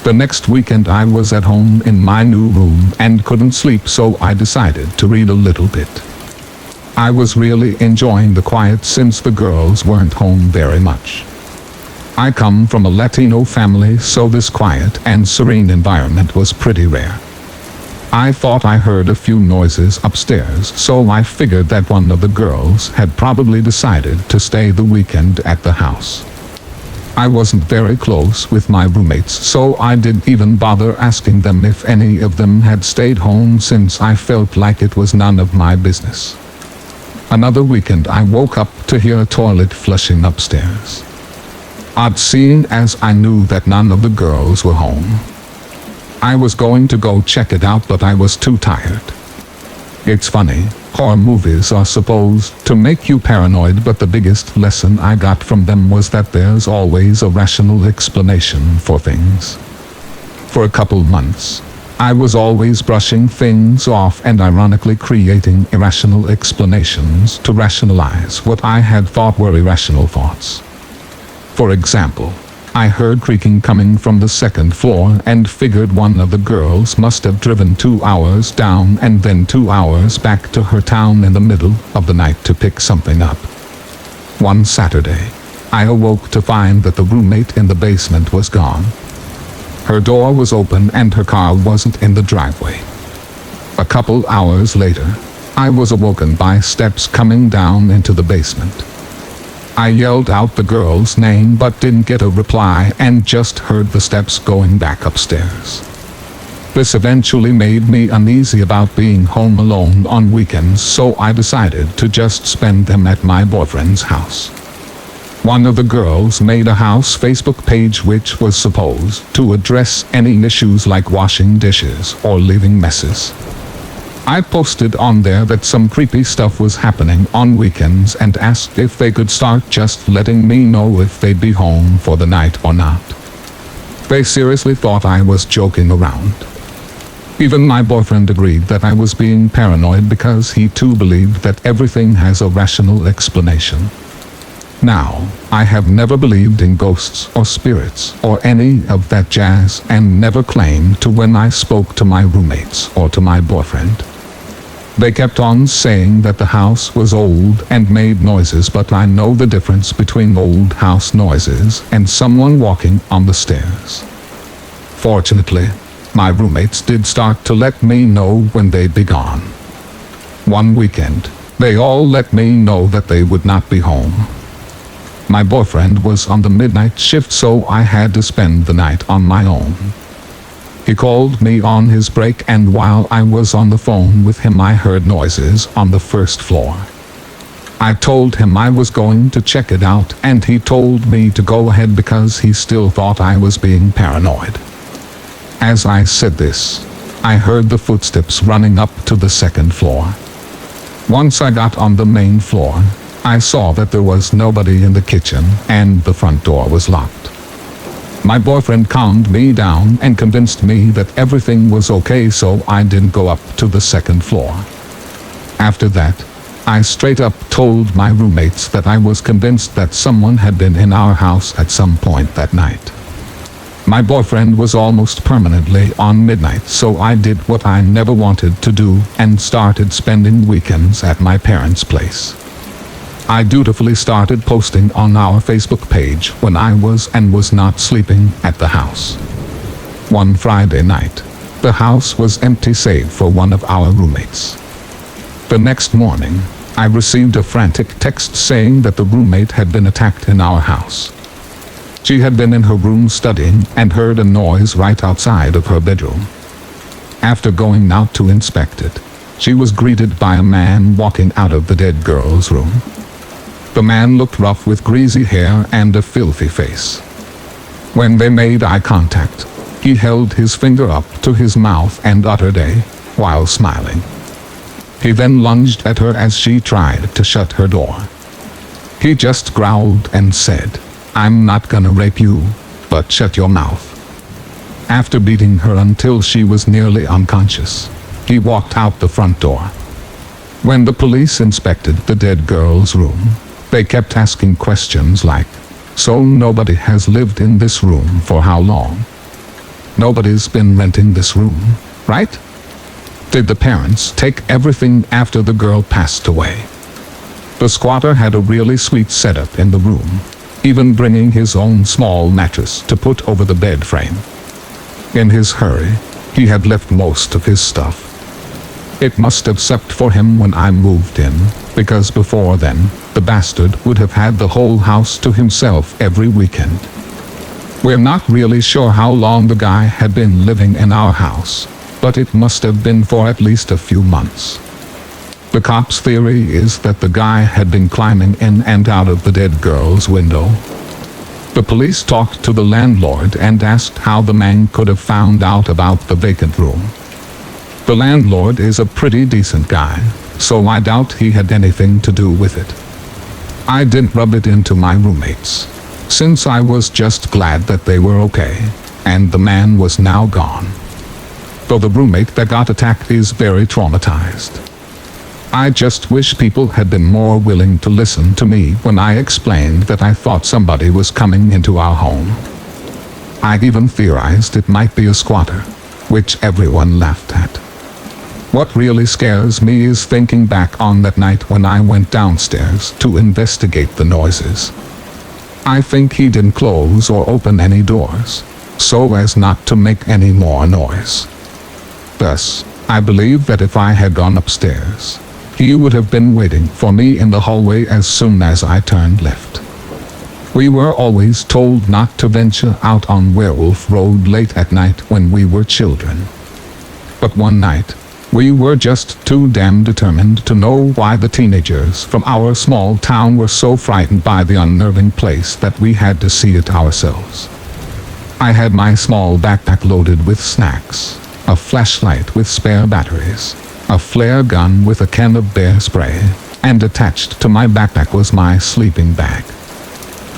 S1: The next weekend I was at home in my new room and couldn't sleep, so I decided to read a little bit. I was really enjoying the quiet since the girls weren't home very much. I come from a Latino family, so this quiet and serene environment was pretty rare. I thought I heard a few noises upstairs, so I figured that one of the girls had probably decided to stay the weekend at the house. I wasn't very close with my roommates, so I didn't even bother asking them if any of them had stayed home, since I felt like it was none of my business. Another weekend I woke up to hear a toilet flushing upstairs. Odd, seeing as I knew that none of the girls were home. I was going to go check it out, but I was too tired. It's funny, horror movies are supposed to make you paranoid, but the biggest lesson I got from them was that there's always a rational explanation for things. For a couple months, I was always brushing things off and ironically creating irrational explanations to rationalize what I had thought were irrational thoughts. For example, I heard creaking coming from the second floor and figured one of the girls must have driven 2 hours down and then 2 hours back to her town in the middle of the night to pick something up. One Saturday, I awoke to find that the roommate in the basement was gone. Her door was open and her car wasn't in the driveway. A couple hours later, I was awoken by steps coming down into the basement. I yelled out the girl's name but didn't get a reply and just heard the steps going back upstairs. This eventually made me uneasy about being home alone on weekends, so I decided to just spend them at my boyfriend's house. One of the girls made a house Facebook page which was supposed to address any issues like washing dishes or leaving messes. I posted on there that some creepy stuff was happening on weekends and asked if they could start just letting me know if they'd be home for the night or not. They seriously thought I was joking around. Even my boyfriend agreed that I was being paranoid because he too believed that everything has a rational explanation. Now, I have never believed in ghosts or spirits or any of that jazz, and never claimed to when I spoke to my roommates or to my boyfriend. They kept on saying that the house was old and made noises, but I know the difference between old house noises and someone walking on the stairs. Fortunately, my roommates did start to let me know when they'd be gone. One weekend, they all let me know that they would not be home. My boyfriend was on the midnight shift, so I had to spend the night on my own. He called me on his break, and while I was on the phone with him I heard noises on the first floor. I told him I was going to check it out, and he told me to go ahead because he still thought I was being paranoid. As I said this, I heard the footsteps running up to the second floor. Once I got on the main floor, I saw that there was nobody in the kitchen and the front door was locked. My boyfriend calmed me down and convinced me that everything was okay, so I didn't go up to the second floor. After that, I straight up told my roommates that I was convinced that someone had been in our house at some point that night. My boyfriend was almost permanently on midnight, so I did what I never wanted to do and started spending weekends at my parents' place. I dutifully started posting on our Facebook page when I was and was not sleeping at the house. One Friday night, the house was empty save for one of our roommates. The next morning, I received a frantic text saying that the roommate had been attacked in our house. She had been in her room studying and heard a noise right outside of her bedroom. After going out to inspect it, she was greeted by a man walking out of the dead girl's room. The man looked rough with greasy hair and a filthy face. When they made eye contact, He held his finger up to his mouth and uttered a, while smiling. He then lunged at her as she tried to shut her door. He just growled and said, "I'm not gonna rape you, but shut your mouth." After beating her until she was nearly unconscious, he walked out the front door. When the police inspected the dead girl's room, they kept asking questions like, "So nobody has lived in this room for how long? Nobody's been renting this room, right? Did the parents take everything after the girl passed away?" The squatter had a really sweet setup in the room, even bringing his own small mattress to put over the bed frame. In his hurry, he had left most of his stuff. It must have sucked for him when I moved in, because before then, the bastard would have had the whole house to himself every weekend. We're not really sure how long the guy had been living in our house, but it must have been for at least a few months. The cops' theory is that the guy had been climbing in and out of the dead girl's window. The police talked to the landlord and asked how the man could have found out about the vacant room. The landlord is a pretty decent guy, so I doubt he had anything to do with it. I didn't rub it into my roommates, since I was just glad that they were okay, and the man was now gone. Though the roommate that got attacked is very traumatized. I just wish people had been more willing to listen to me when I explained that I thought somebody was coming into our home. I even theorized it might be a squatter, which everyone laughed at. What really scares me is thinking back on that night when I went downstairs to investigate the noises. I think he didn't close or open any doors, so as not to make any more noise. Thus, I believe that if I had gone upstairs, he would have been waiting for me in the hallway as soon as I turned left. We were always told not to venture out on Werewolf Road late at night when we were children. But one night, we were just too damn determined to know why the teenagers from our small town were so frightened by the unnerving place that we had to see it ourselves. I had my small backpack loaded with snacks, a flashlight with spare batteries, a flare gun with a can of bear spray, and attached to my backpack was my sleeping bag.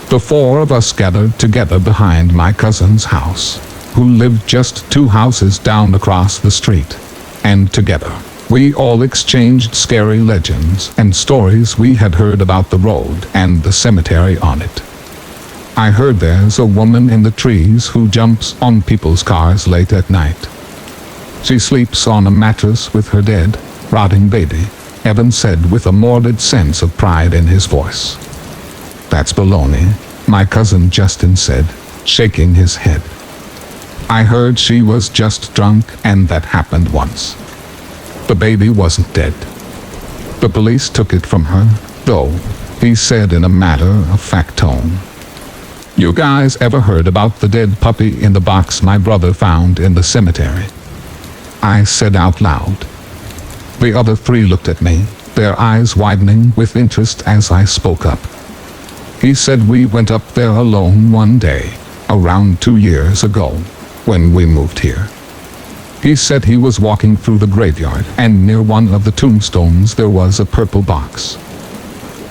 S1: The four of us gathered together behind my cousin's house, who lived just 2 houses down across the street, and together, we all exchanged scary legends and stories we had heard about the road and the cemetery on it. I heard there's a woman in the trees who jumps on people's cars late at night. She sleeps on a mattress with her dead, rotting baby, Evan said with a morbid sense of pride in his voice. That's baloney, my cousin Justin said, shaking his head. I heard she was just drunk and that happened once. The baby wasn't dead. The police took it from her, though, he said in a matter-of-fact tone. You guys ever heard about the dead puppy in the box my brother found in the cemetery? I said out loud. The other 3 looked at me, their eyes widening with interest as I spoke up. He said we went up there alone one day, around 2 years ago, when we moved here. He said he was walking through the graveyard and near one of the tombstones there was a purple box.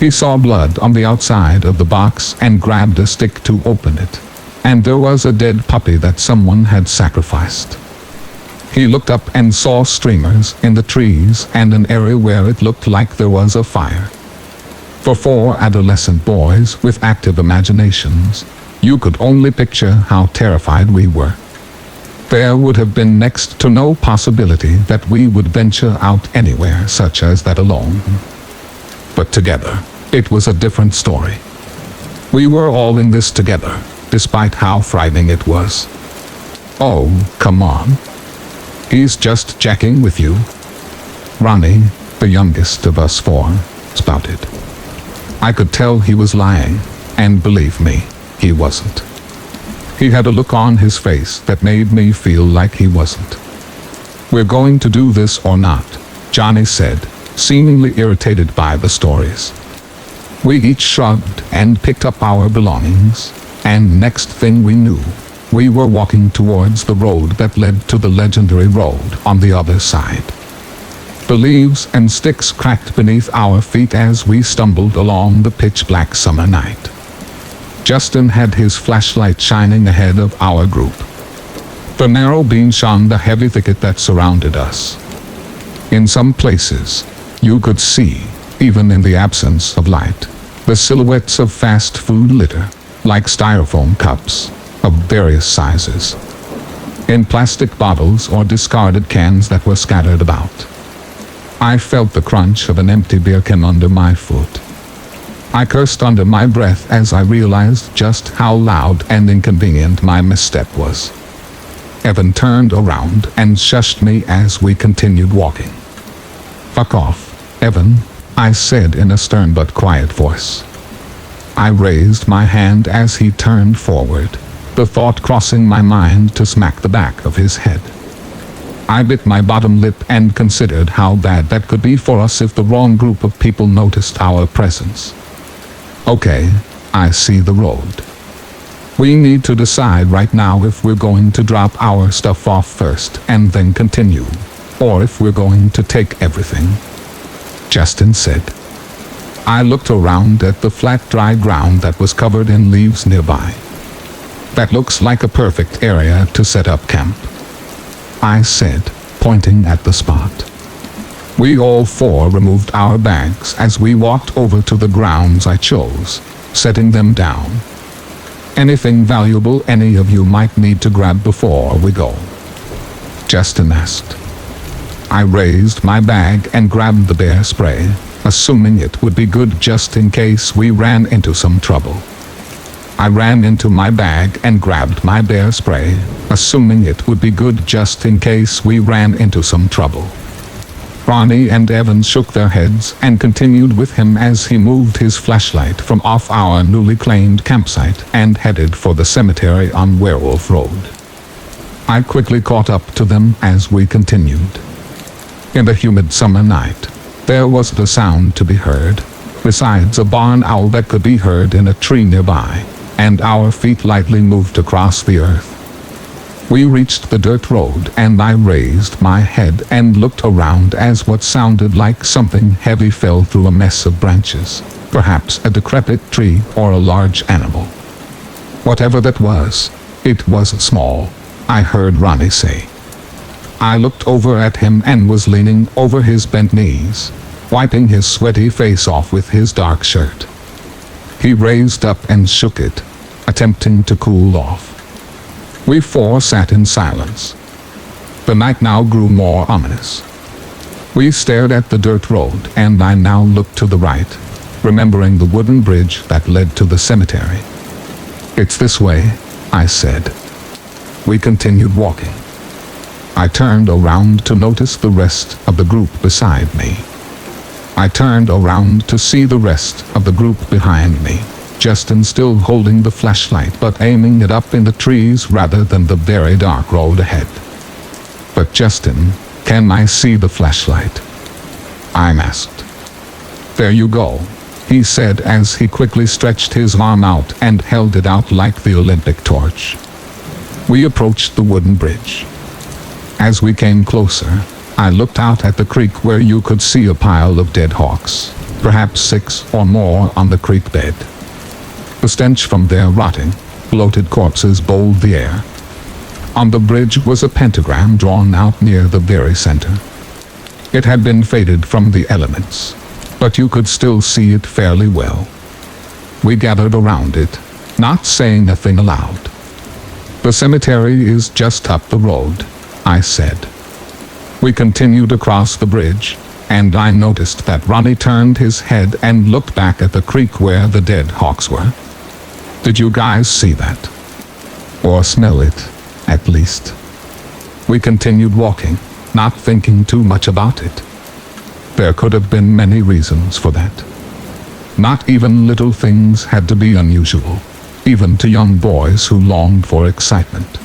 S1: He saw blood on the outside of the box and grabbed a stick to open it, and there was a dead puppy that someone had sacrificed. He looked up and saw streamers in the trees and an area where it looked like there was a fire. For 4 adolescent boys with active imaginations, you could only picture how terrified we were. There would have been next to no possibility that we would venture out anywhere such as that alone. But together, it was a different story. We were all in this together, despite how frightening it was. Oh, come on. He's just jacking with you. Ronnie, the youngest of us 4, spouted. I could tell he was lying, and believe me, he wasn't. He had a look on his face that made me feel like he wasn't. We're going to do this or not, Johnny said, seemingly irritated by the stories. We each shrugged and picked up our belongings, and next thing we knew, We were walking towards the road that led to the legendary road on the other side. The leaves and sticks cracked beneath our feet as we stumbled along the pitch-black summer night. Justin had his flashlight shining ahead of our group. The narrow beam shone the heavy thicket that surrounded us. In some places, you could see, even in the absence of light, the silhouettes of fast food litter, like styrofoam cups, of various sizes, in plastic bottles or discarded cans that were scattered about. I felt the crunch of an empty beer can under my foot. I cursed under my breath as I realized just how loud and inconvenient my misstep was. Evan turned around and shushed me as we continued walking. "Fuck off, Evan," I said in a stern but quiet voice. I raised my hand as he turned forward, the thought crossing my mind to smack the back of his head. I bit my bottom lip and considered how bad that could be for us if the wrong group of people noticed our presence. Okay, I see the road. We need to decide right now if we're going to drop our stuff off first and then continue, or if we're going to take everything, Justin said. I looked around at the flat dry ground that was covered in leaves nearby. That looks like a perfect area to set up camp, I said, pointing at the spot. We all four removed our bags as we walked over to the grounds I chose, setting them down. "Anything valuable any of you might need to grab before we go?" Justin asked. I raised my bag and grabbed the bear spray, assuming it would be good just in case we ran into some trouble. I ran into my bag and grabbed my bear spray, assuming it would be good just in case we ran into some trouble. Ronnie and Evan shook their heads and continued with him as he moved his flashlight from off our newly claimed campsite and headed for the cemetery on Werewolf Road. I quickly caught up to them as we continued. In the humid summer night, there was the sound to be heard, besides a barn owl that could be heard in a tree nearby, and our feet lightly moved across the earth. We reached the dirt road and I raised my head and looked around as what sounded like something heavy fell through a mess of branches, perhaps a decrepit tree or a large animal. Whatever that was, it was small, I heard Ronnie say. I looked over at him and was leaning over his bent knees, wiping his sweaty face off with his dark shirt. He raised up and shook it, attempting to cool off. We four sat in silence. The night now grew more ominous. We stared at the dirt road and I now looked to the right, remembering the wooden bridge that led to the cemetery. "It's this way," I said. We continued walking. I turned around to notice the rest of the group beside me. I turned around to see the rest of the group behind me, Justin still holding the flashlight but aiming it up in the trees rather than the very dark road ahead. "But Justin, can I see the flashlight?" I asked. "There you go," he said as he quickly stretched his arm out and held it out like the Olympic torch. We approached the wooden bridge. As we came closer, I looked out at the creek where you could see a pile of dead hawks, perhaps 6 or more on the creek bed. The stench from their rotting, bloated corpses bowled the air. On the bridge was a pentagram drawn out near the very center. It had been faded from the elements, but you could still see it fairly well. We gathered around it, not saying a thing aloud. "The cemetery is just up the road," I said. We continued across the bridge, and I noticed that Ronnie turned his head and looked back at the creek where the dead hawks were. "Did you guys see that? Or smell it, at least?" We continued walking, not thinking too much about it. There could have been many reasons for that. Not even little things had to be unusual, even to young boys who longed for excitement.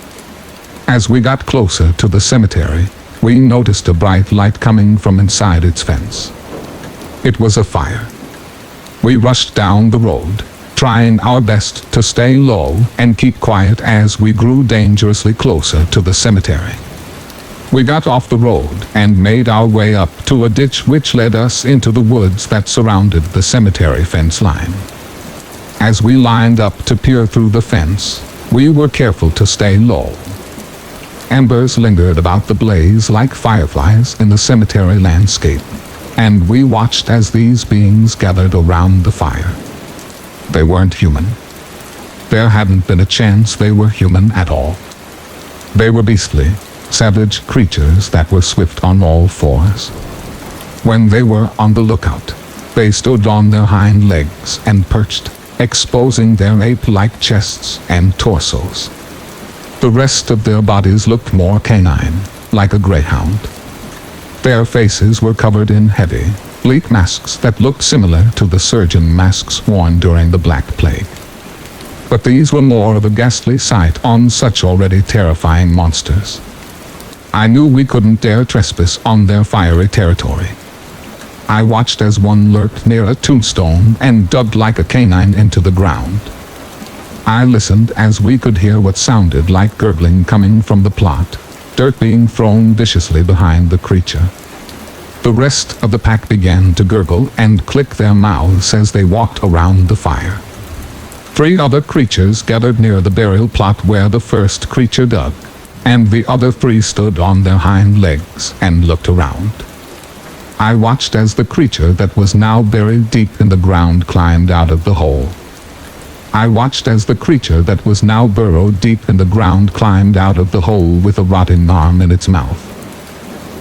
S1: As we got closer to the cemetery, we noticed a bright light coming from inside its fence. It was a fire. We rushed down the road, trying our best to stay low and keep quiet as we grew dangerously closer to the cemetery. We got off the road and made our way up to a ditch which led us into the woods that surrounded the cemetery fence line. As we lined up to peer through the fence, we were careful to stay low. Embers lingered about the blaze like fireflies in the cemetery landscape, and we watched as these beings gathered around the fire. They weren't human. There hadn't been a chance they were human at all. They were beastly, savage creatures that were swift on all fours. When they were on the lookout, they stood on their hind legs and perched, exposing their ape-like chests and torsos. The rest of their bodies looked more canine, like a greyhound. Their faces were covered in heavy, bleak masks that looked similar to the surgeon masks worn during the Black Plague. But these were more of a ghastly sight on such already terrifying monsters. I knew we couldn't dare trespass on their fiery territory. I watched as one lurked near a tombstone and dug like a canine into the ground. I listened as we could hear what sounded like gurgling coming from the plot, dirt being thrown viciously behind the creature. The rest of the pack began to gurgle and click their mouths as they walked around the fire. 3 other creatures gathered near the burial plot where the first creature dug, and the other 3 stood on their hind legs and looked around. I watched as the creature that was now buried deep in the ground climbed out of the hole. I watched as the creature that was now burrowed deep in the ground climbed out of the hole with a rotting arm in its mouth.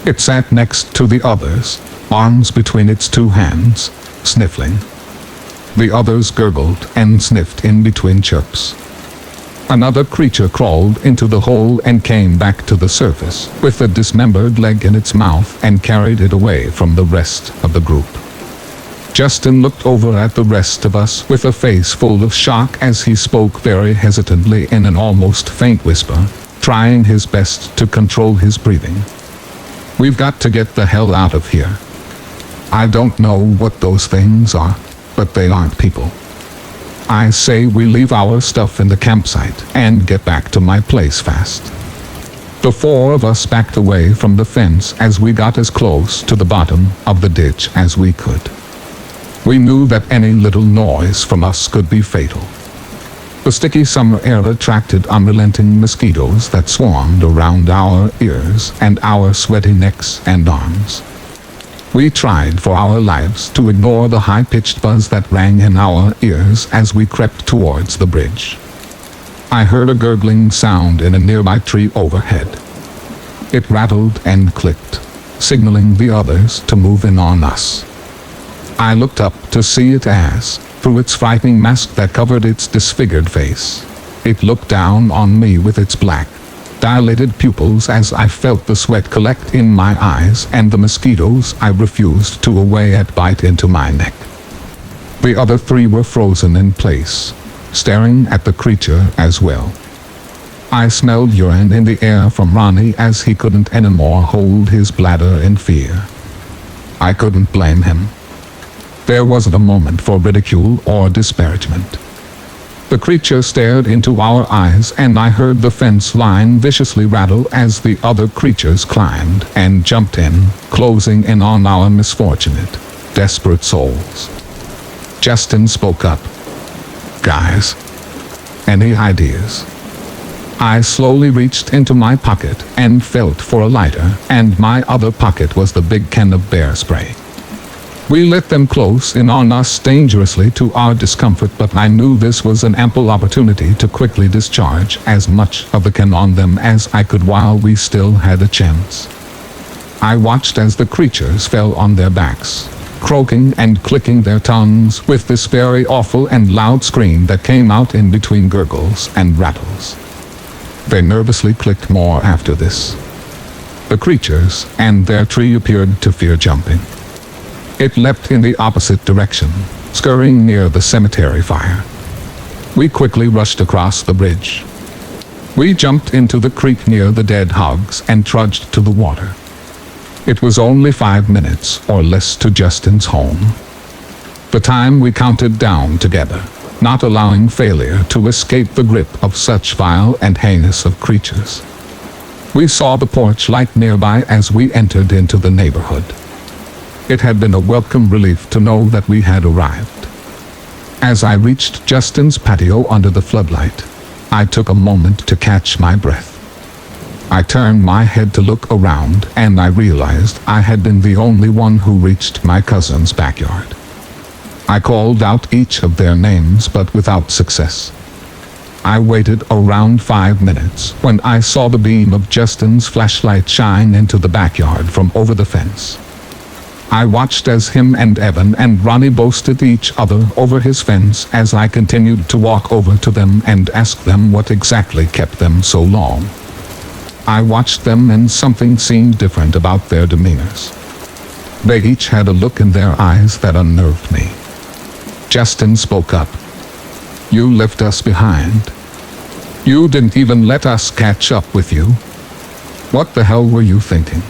S1: It sat next to the others, arms between its 2 hands, sniffling. The others gurgled and sniffed in between chirps. Another creature crawled into the hole and came back to the surface with a dismembered leg in its mouth and carried it away from the rest of the group. Justin looked over at the rest of us with a face full of shock as he spoke very hesitantly in an almost faint whisper, trying his best to control his breathing. "We've got to get the hell out of here. I don't know what those things are, but they aren't people. I say we leave our stuff in the campsite and get back to my place fast." The 4 of us backed away from the fence as we got as close to the bottom of the ditch as we could. We knew that any little noise from us could be fatal. The sticky summer air attracted unrelenting mosquitoes that swarmed around our ears and our sweaty necks and arms. We tried for our lives to ignore the high-pitched buzz that rang in our ears as we crept towards the bridge. I heard a gurgling sound in a nearby tree overhead. It rattled and clicked, signaling the others to move in on us. I looked up to see it as, through its frightening mask that covered its disfigured face, it looked down on me with its black, dilated pupils as I felt the sweat collect in my eyes and the mosquitoes I refused to away at bite into my neck. The other 3 were frozen in place, staring at the creature as well. I smelled urine in the air from Ronnie as he couldn't anymore hold his bladder in fear. I couldn't blame him. There wasn't a moment for ridicule or disparagement. The creature stared into our eyes and I heard the fence line viciously rattle as the other creatures climbed and jumped in, closing in on our misfortunate, desperate souls. Justin spoke up. "Guys, any ideas?" I slowly reached into my pocket and felt for a lighter, and my other pocket was the big can of bear spray. We let them close in on us dangerously to our discomfort, but I knew this was an ample opportunity to quickly discharge as much of the can on them as I could while we still had a chance. I watched as the creatures fell on their backs, croaking and clicking their tongues with this very awful and loud scream that came out in between gurgles and rattles. They nervously clicked more after this. The creatures and their tree appeared to fear jumping. It leapt in the opposite direction, scurrying near the cemetery fire. We quickly rushed across the bridge. We jumped into the creek near the dead hogs and trudged to the water. It was only 5 minutes or less to Justin's home. The time we counted down together, not allowing failure to escape the grip of such vile and heinous of creatures. We saw the porch light nearby as we entered into the neighborhood. It had been a welcome relief to know that we had arrived. As I reached Justin's patio under the floodlight, I took a moment to catch my breath. I turned my head to look around, and I realized I had been the only one who reached my cousin's backyard. I called out each of their names, but without success. I waited around 5 minutes when I saw the beam of Justin's flashlight shine into the backyard from over the fence. I watched as him and Evan and Ronnie boasted each other over his fence as I continued to walk over to them and ask them what exactly kept them so long. I watched them and something seemed different about their demeanors. They each had a look in their eyes that unnerved me. Justin spoke up. "You left us behind. You didn't even let us catch up with you. What the hell were you thinking?"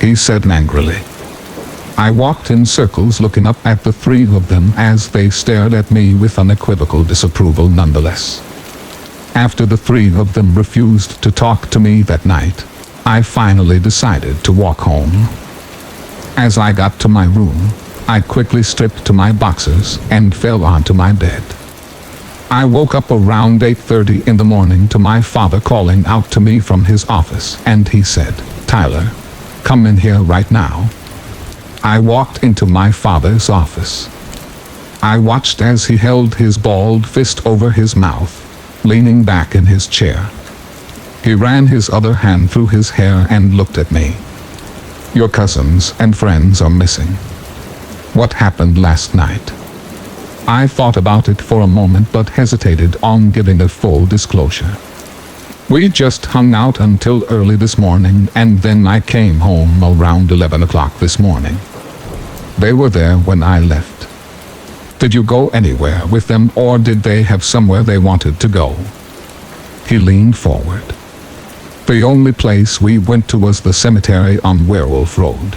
S1: he said angrily. I walked in circles looking up at the three of them as they stared at me with unequivocal disapproval nonetheless. After the three of them refused to talk to me that night, I finally decided to walk home. As I got to my room, I quickly stripped to my boxers and fell onto my bed. I woke up around 8:30 in the morning to my father calling out to me from his office, and he said, "Tyler, come in here right now." I walked into my father's office. I watched as he held his bald fist over his mouth, leaning back in his chair. He ran his other hand through his hair and looked at me. "Your cousins and friends are missing. What happened last night?" I thought about it for a moment but hesitated on giving a full disclosure. "We just hung out until early this morning, and then I came home around 11 o'clock this morning. They were there when I left." "Did you go anywhere with them, or did they have somewhere they wanted to go?" He leaned forward. "The only place we went to was the cemetery on Werewolf Road.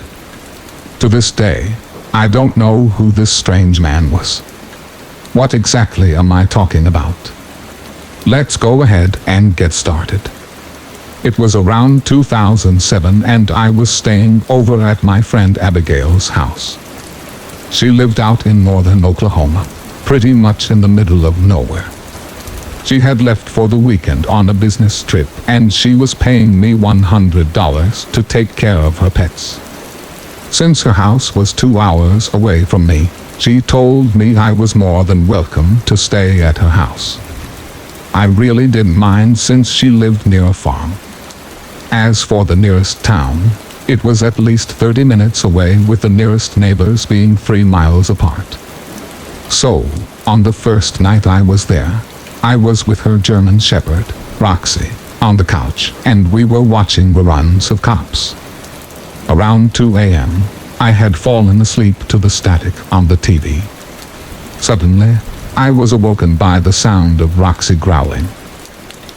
S1: To this day, I don't know who this strange man was." "What exactly am I talking about?" "Let's go ahead and get started. It was around 2007 and I was staying over at my friend Abigail's house. She lived out in northern Oklahoma, pretty much in the middle of nowhere. She had left for the weekend on a business trip, and she was paying me $100 to take care of her pets. Since her house was 2 hours away from me, she told me I was more than welcome to stay at her house. I really didn't mind since she lived near a farm. As for the nearest town, it was at least 30 minutes away, with the nearest neighbors being 3 miles apart. So, on the first night I was there, I was with her German Shepherd, Roxy, on the couch, and we were watching reruns of Cops. Around 2 a.m., I had fallen asleep to the static on the TV. Suddenly, I was awoken by the sound of Roxy growling.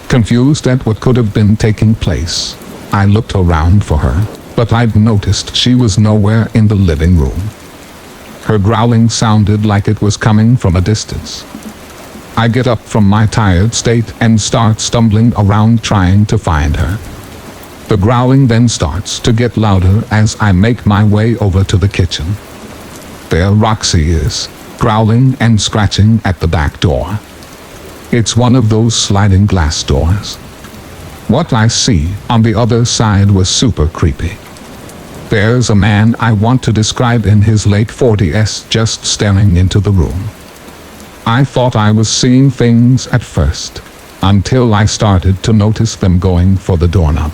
S1: Confused at what could have been taking place, I looked around for her, but I'd noticed she was nowhere in the living room. Her growling sounded like it was coming from a distance. I get up from my tired state and start stumbling around trying to find her. The growling then starts to get louder as I make my way over to the kitchen. There Roxy is, growling and scratching at the back door. It's one of those sliding glass doors. What I see on the other side was super creepy. There's a man I want to describe in his late 40s just staring into the room. I thought I was seeing things at first, until I started to notice them going for the doorknob.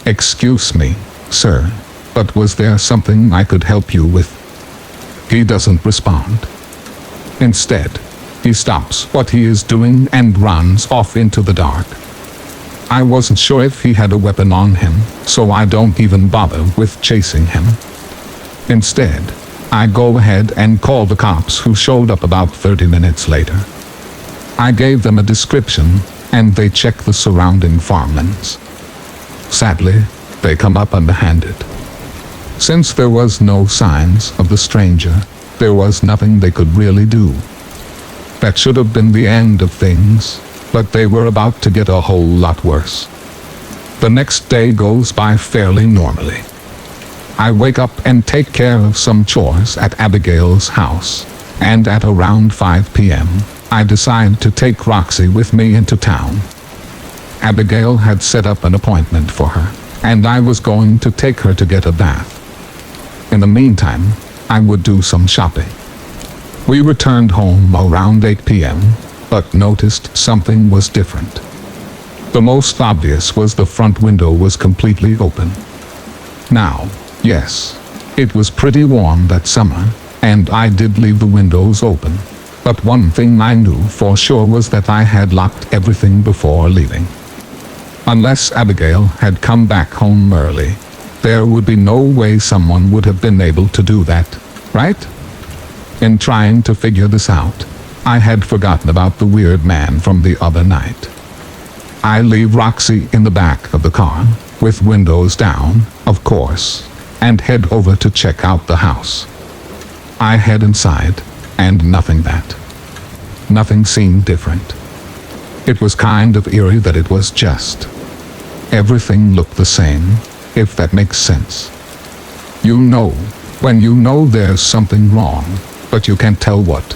S1: Excuse me, sir, but was there something I could help you with?" He doesn't respond. Instead, he stops what he is doing and runs off into the dark. I wasn't sure if he had a weapon on him, so I don't even bother with chasing him. Instead, I go ahead and call the cops, who showed up about 30 minutes later. I gave them a description, and they checked the surrounding farmlands. Sadly, they come up empty-handed. Since there was no signs of the stranger, there was nothing they could really do. That should have been the end of things, but they were about to get a whole lot worse. The next day goes by fairly normally. I wake up and take care of some chores at Abigail's house, and at around 5 p.m., I decide to take Roxy with me into town. Abigail had set up an appointment for her, and I was going to take her to get a bath. In the meantime, I would do some shopping. We returned home around 8 p.m., but noticed something was different. The most obvious was the front window was completely open. Now, yes, it was pretty warm that summer, and I did leave the windows open. But one thing I knew for sure was that I had locked everything before leaving. Unless Abigail had come back home early, there would be no way someone would have been able to do that, right? In trying to figure this out, I had forgotten about the weird man from the other night. I leave Roxy in the back of the car, with windows down, of course, and head over to check out the house. I head inside, and nothing seemed different. It was kind of eerie that it was just. Everything looked the same, if that makes sense. You know, when you know there's something wrong, but you can't tell what.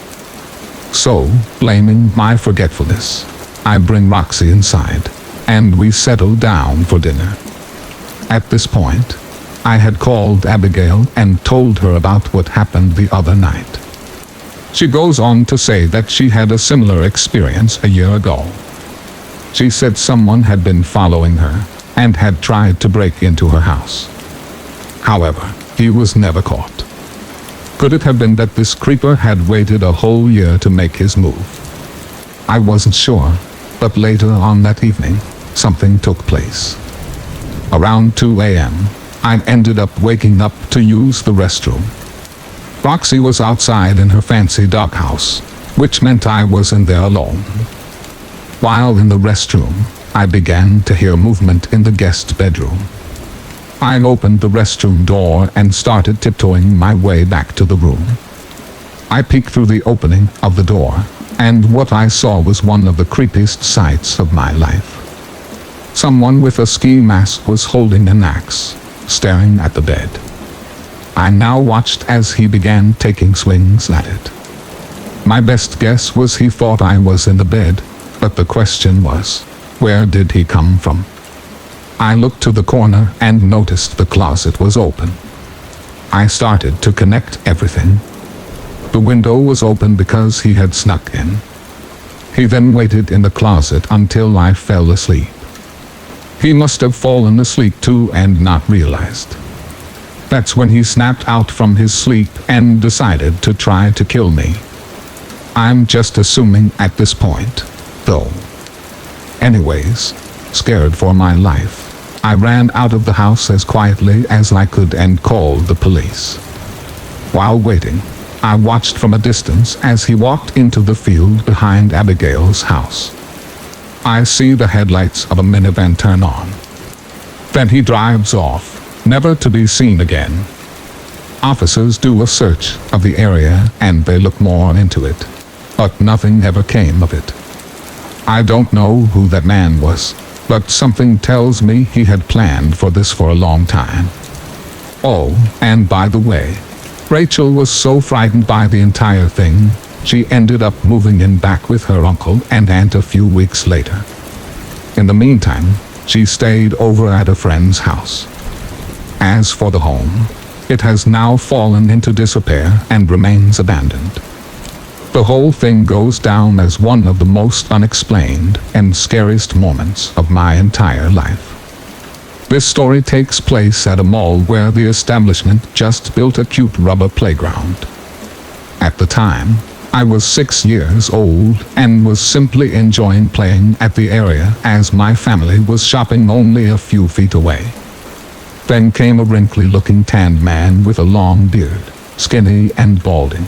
S1: So, blaming my forgetfulness, I bring Roxy inside, and we settle down for dinner. At this point, I had called Abigail and told her about what happened the other night. She goes on to say that she had a similar experience a year ago. She said someone had been following her and had tried to break into her house. However, he was never caught. Could it have been that this creeper had waited a whole year to make his move? I wasn't sure, but later on that evening, something took place. Around 2 a.m., I ended up waking up to use the restroom. Roxy was outside in her fancy doghouse, which meant I was in there alone. While in the restroom, I began to hear movement in the guest bedroom. I opened the restroom door and started tiptoeing my way back to the room. I peeked through the opening of the door, and what I saw was one of the creepiest sights of my life. Someone with a ski mask was holding an axe, staring at the bed. I now watched as he began taking swings at it. My best guess was he thought I was in the bed, but the question was, where did he come from? I looked to the corner and noticed the closet was open. I started to connect everything. The window was open because he had snuck in. He then waited in the closet until I fell asleep. He must have fallen asleep too and not realized. That's when he snapped out from his sleep and decided to try to kill me. I'm just assuming at this point, though. Anyways, scared for my life, I ran out of the house as quietly as I could and called the police. While waiting, I watched from a distance as he walked into the field behind Abigail's house. I see the headlights of a minivan turn on. Then he drives off, never to be seen again. Officers do a search of the area and they look more into it, but nothing ever came of it. I don't know who that man was, but something tells me he had planned for this for a long time. Oh, and by the way, Rachel was so frightened by the entire thing, she ended up moving in back with her uncle and aunt a few weeks later. In the meantime, she stayed over at a friend's house. As for the home, it has now fallen into disrepair and remains abandoned. The whole thing goes down as one of the most unexplained and scariest moments of my entire life. This story takes place at a mall where the establishment just built a cute rubber playground. At the time, I was 6 years old and was simply enjoying playing at the area as my family was shopping only a few feet away. Then came a wrinkly-looking tanned man with a long beard, skinny and balding.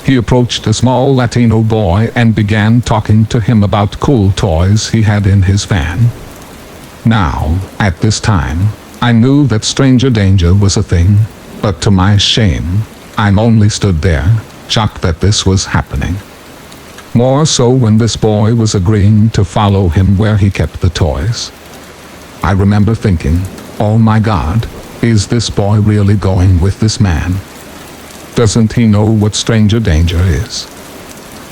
S1: He approached a small Latino boy and began talking to him about cool toys he had in his van. Now, at this time, I knew that stranger danger was a thing, but to my shame, I only stood there, shocked that this was happening. more so when this boy was agreeing to follow him where he kept the toys. I remember thinking, oh my God, is this boy really going with this man? Doesn't he know what stranger danger is?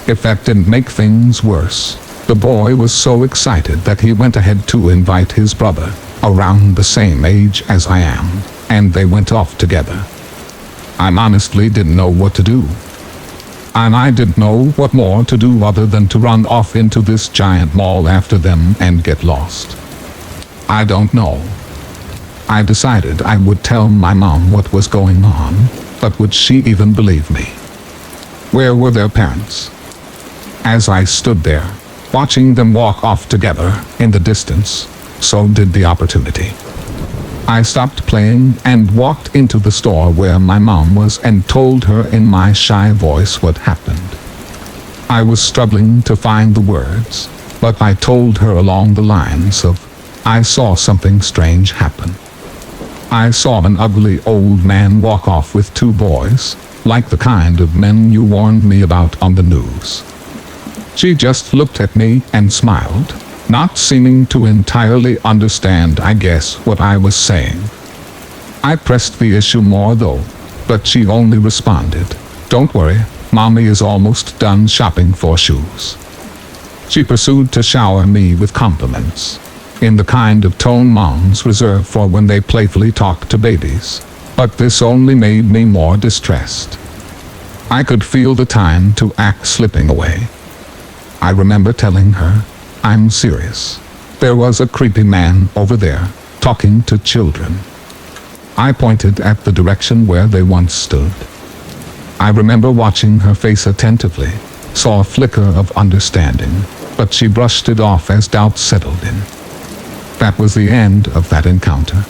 S1: If that didn't make things worse, the boy was so excited that he went ahead to invite his brother, around the same age as I am, and they went off together. I honestly didn't know what to do. And I didn't know what more to do other than to run off into this giant mall after them and get lost. I don't know. I decided I would tell my mom what was going on, but would she even believe me? Where were their parents? As I stood there, watching them walk off together in the distance, so did the opportunity. I stopped playing and walked into the store where my mom was and told her in my shy voice what happened. I was struggling to find the words, but I told her along the lines of, I saw something strange happen. I saw an ugly old man walk off with two boys, like the kind of men you warned me about on the news. She just looked at me and smiled, not seeming to entirely understand, I guess, what I was saying. I pressed the issue more though, but she only responded, don't worry, Mommy is almost done shopping for shoes. She pursued to shower me with compliments, in the kind of tone moms reserve for when they playfully talk to babies, but this only made me more distressed. I could feel the time to act slipping away. I remember telling her, I'm serious. There was a creepy man over there, talking to children. I pointed at the direction where they once stood. I remember watching her face attentively, saw a flicker of understanding, but she brushed it off as doubt settled in. That was the end of that encounter.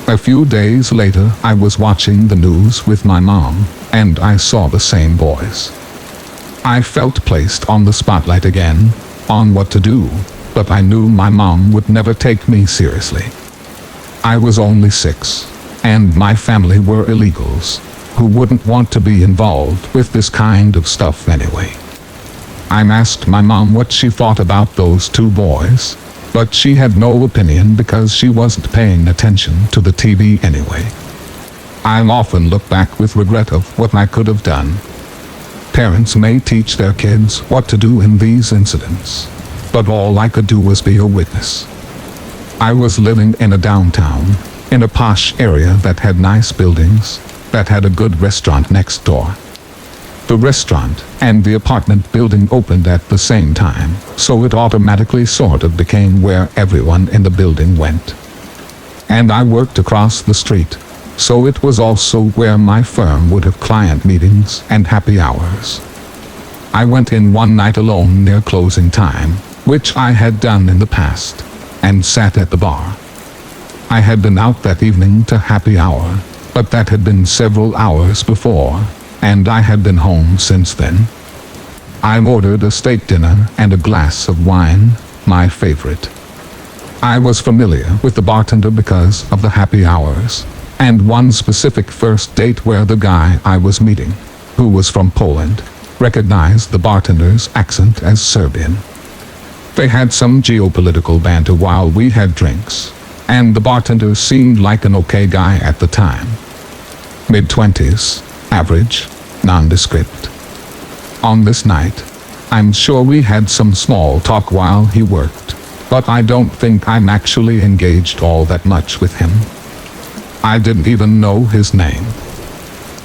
S1: A few days later, I was watching the news with my mom, and I saw the same boys. I felt placed on the spotlight again, on what to do, but I knew my mom would never take me seriously. I was only 6, and my family were illegals, who wouldn't want to be involved with this kind of stuff anyway. I asked my mom what she thought about those two boys, but she had no opinion because she wasn't paying attention to the TV anyway. I often look back with regret of what I could have done. Parents may teach their kids what to do in these incidents, but all I could do was be a witness. I was living in a downtown, in a posh area that had nice buildings, that had a good restaurant next door. The restaurant and the apartment building opened at the same time, so it automatically sort of became where everyone in the building went. And I worked across the street, so it was also where my firm would have client meetings and happy hours. I went in one night alone near closing time, which I had done in the past, and sat at the bar. I had been out that evening to happy hour, but that had been several hours before, and I had been home since then. I ordered a steak dinner and a glass of wine, my favorite. I was familiar with the bartender because of the happy hours, and one specific first date where the guy I was meeting, who was from Poland, recognized the bartender's accent as Serbian. They had some geopolitical banter while we had drinks, and the bartender seemed like an okay guy at the time. Mid-20s, average, nondescript. On this night, I'm sure we had some small talk while he worked, but I don't think I'm actually engaged all that much with him. I didn't even know his name.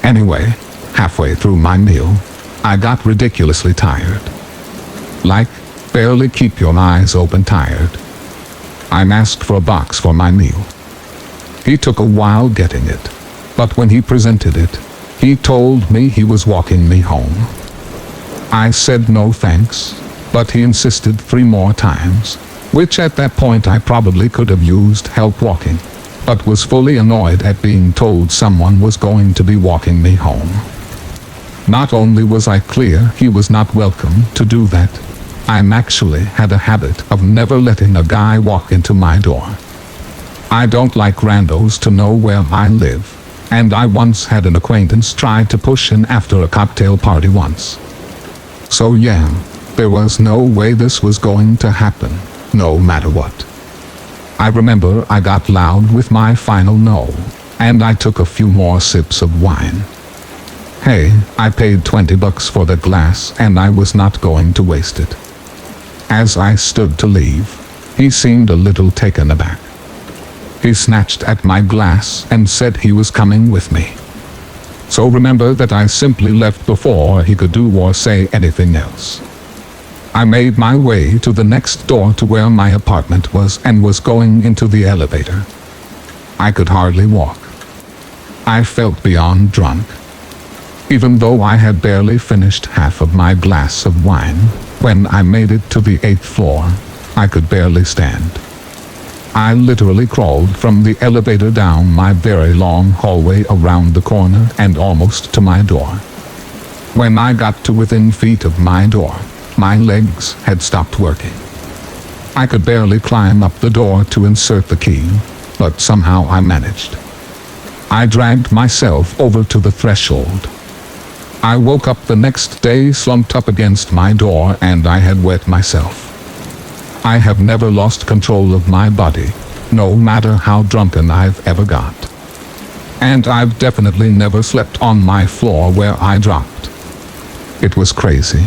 S1: Anyway, halfway through my meal, I got ridiculously tired. Like, barely keep your eyes open tired. I asked for a box for my meal. He took a while getting it, but when he presented it, he told me he was walking me home. I said no thanks, but he insisted 3 more times, which at that point I probably could have used help walking, but was fully annoyed at being told someone was going to be walking me home. Not only was I clear he was not welcome to do that, I actually had a habit of never letting a guy walk into my door. I don't like randos to know where I live, and I once had an acquaintance try to push in after a cocktail party once. So yeah, There was no way this was going to happen, no matter what. I remember I got loud with my final no, and I took a few more sips of wine. Hey, I paid $20 for the glass and I was not going to waste it. As I stood to leave, he seemed a little taken aback. He snatched at my glass and said he was coming with me. So remember that I simply left before he could do or say anything else. I made my way to the next door to where my apartment was and was going into the elevator. I could hardly walk. I felt beyond drunk. Even though I had barely finished half of my glass of wine, when I made it to the 8th floor, I could barely stand. I literally crawled from the elevator down my very long hallway around the corner and almost to my door. When I got to within feet of my door, my legs had stopped working. I could barely climb up the door to insert the key, but somehow I managed. I dragged myself over to the threshold. I woke up the next day slumped up against my door and I had wet myself. I have never lost control of my body, no matter how drunken I've ever got. And I've definitely never slept on my floor where I dropped. It was crazy.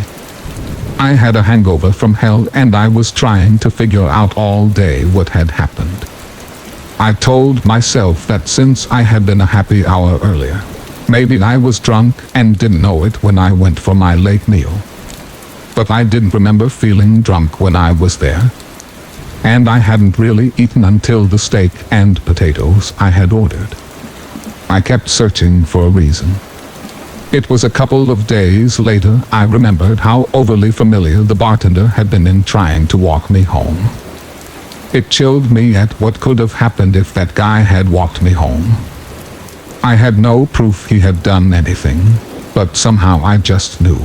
S1: I had a hangover from hell and I was trying to figure out all day what had happened. I told myself that since I had been a happy hour earlier, maybe I was drunk and didn't know it when I went for my late meal. But I didn't remember feeling drunk when I was there. And I hadn't really eaten until the steak and potatoes I had ordered. I kept searching for a reason. It was a couple of days later I remembered how overly familiar the bartender had been in trying to walk me home. It chilled me at what could have happened if that guy had walked me home. I had no proof he had done anything, but somehow I just knew.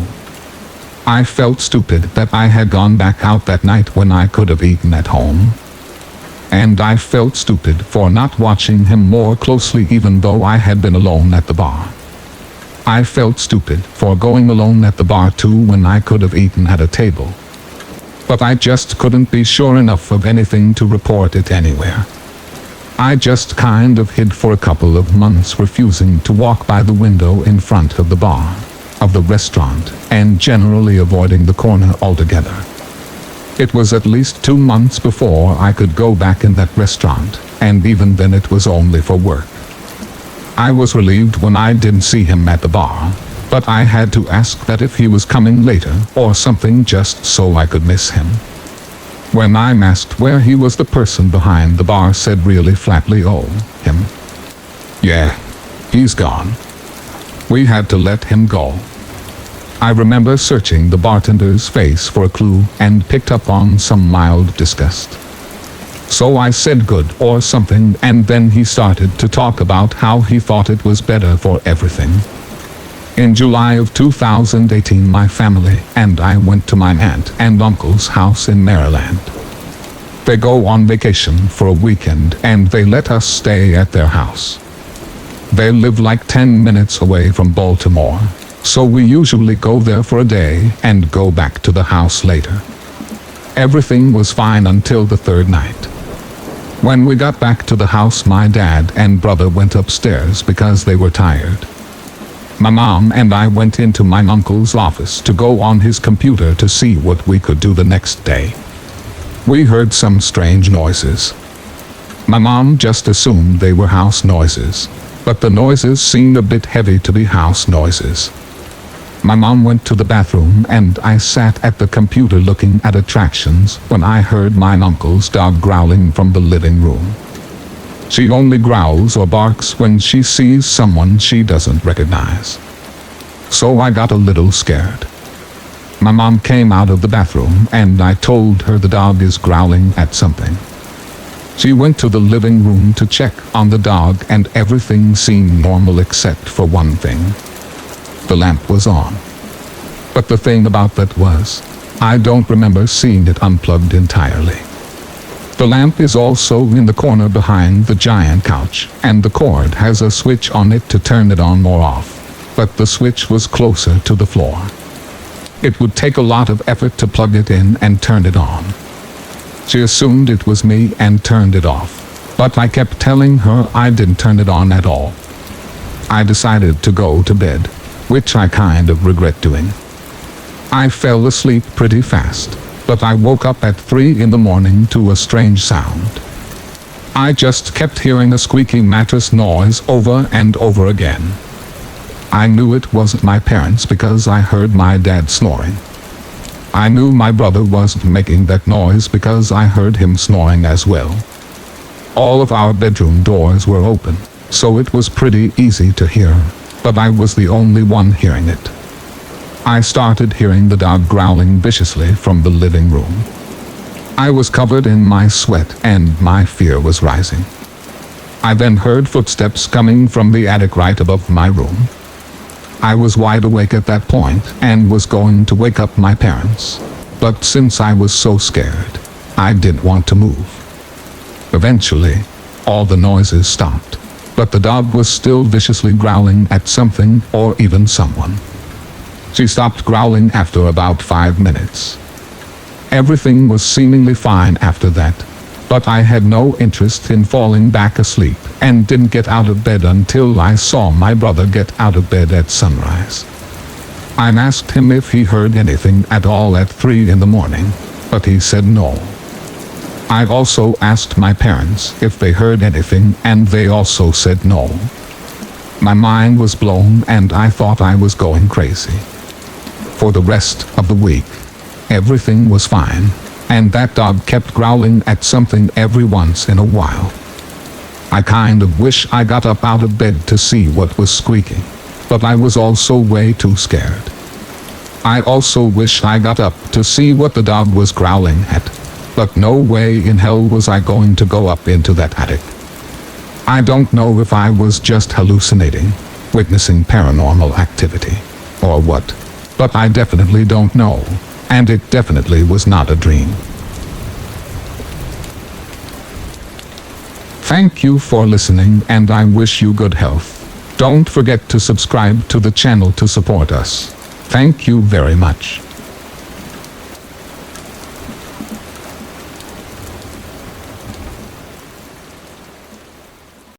S1: I felt stupid that I had gone back out that night when I could have eaten at home. And I felt stupid for not watching him more closely even though I had been alone at the bar. I felt stupid for going alone at the bar too when I could have eaten at a table. But I just couldn't be sure enough of anything to report it anywhere. I just kind of hid for a couple of months, refusing to walk by the window in front of the bar, of the restaurant, and generally avoiding the corner altogether. It was at least 2 months before I could go back in that restaurant, and even then it was only for work. I was relieved when I didn't see him at the bar, but I had to ask that if he was coming later or something just so I could miss him. When I asked where he was, the person behind the bar said really flatly, "Oh, him? Yeah, he's gone. We had to let him go." I remember searching the bartender's face for a clue and picked up on some mild disgust. So I said good or something, and then he started to talk about how he thought it was better for everything. In July of 2018, my family and I went to my aunt and uncle's house in Maryland. They go on vacation for a weekend and they let us stay at their house. They live like 10 minutes away from Baltimore, so we usually go there for a day and go back to the house later. Everything was fine until the third night. When we got back to the house, my dad and brother went upstairs because they were tired. My mom and I went into my uncle's office to go on his computer to see what we could do the next day. We heard some strange noises. My mom just assumed they were house noises, but the noises seemed a bit heavy to be house noises. My mom went to the bathroom and I sat at the computer looking at attractions when I heard my uncle's dog growling from the living room. She only growls or barks when she sees someone she doesn't recognize. So I got a little scared. My mom came out of the bathroom and I told her the dog is growling at something. She went to the living room to check on the dog and everything seemed normal except for one thing. The lamp was on. But the thing about that was, I don't remember seeing it unplugged entirely. The lamp is also in the corner behind the giant couch, and the cord has a switch on it to turn it on or off, but the switch was closer to the floor. It would take a lot of effort to plug it in and turn it on. She assumed it was me and turned it off, but I kept telling her I didn't turn it on at all. I decided to go to bed, which I kind of regret doing. I fell asleep pretty fast, but I woke up at 3 in the morning to a strange sound. I just kept hearing a squeaking mattress noise over and over again. I knew it wasn't my parents because I heard my dad snoring. I knew my brother wasn't making that noise because I heard him snoring as well. All of our bedroom doors were open, so it was pretty easy to hear, but I was the only one hearing it. I started hearing the dog growling viciously from the living room. I was covered in my sweat and my fear was rising. I then heard footsteps coming from the attic right above my room. I was wide awake at that point and was going to wake up my parents, but since I was so scared, I didn't want to move. Eventually, all the noises stopped, but the dog was still viciously growling at something or even someone. She stopped growling after about 5 minutes. Everything was seemingly fine after that, but I had no interest in falling back asleep and didn't get out of bed until I saw my brother get out of bed at sunrise. I asked him if he heard anything at all at 3 in the morning, but he said no. I also asked my parents if they heard anything and they also said no. My mind was blown and I thought I was going crazy. For the rest of the week, everything was fine, and that dog kept growling at something every once in a while. I kind of wish I got up out of bed to see what was squeaking, but I was also way too scared. I also wish I got up to see what the dog was growling at, but no way in hell was I going to go up into that attic. I don't know if I was just hallucinating, witnessing paranormal activity, or what, but I definitely don't know. And it definitely was not a dream. Thank you for listening and I wish you good health. Don't forget to subscribe to the channel to support us. Thank you very much.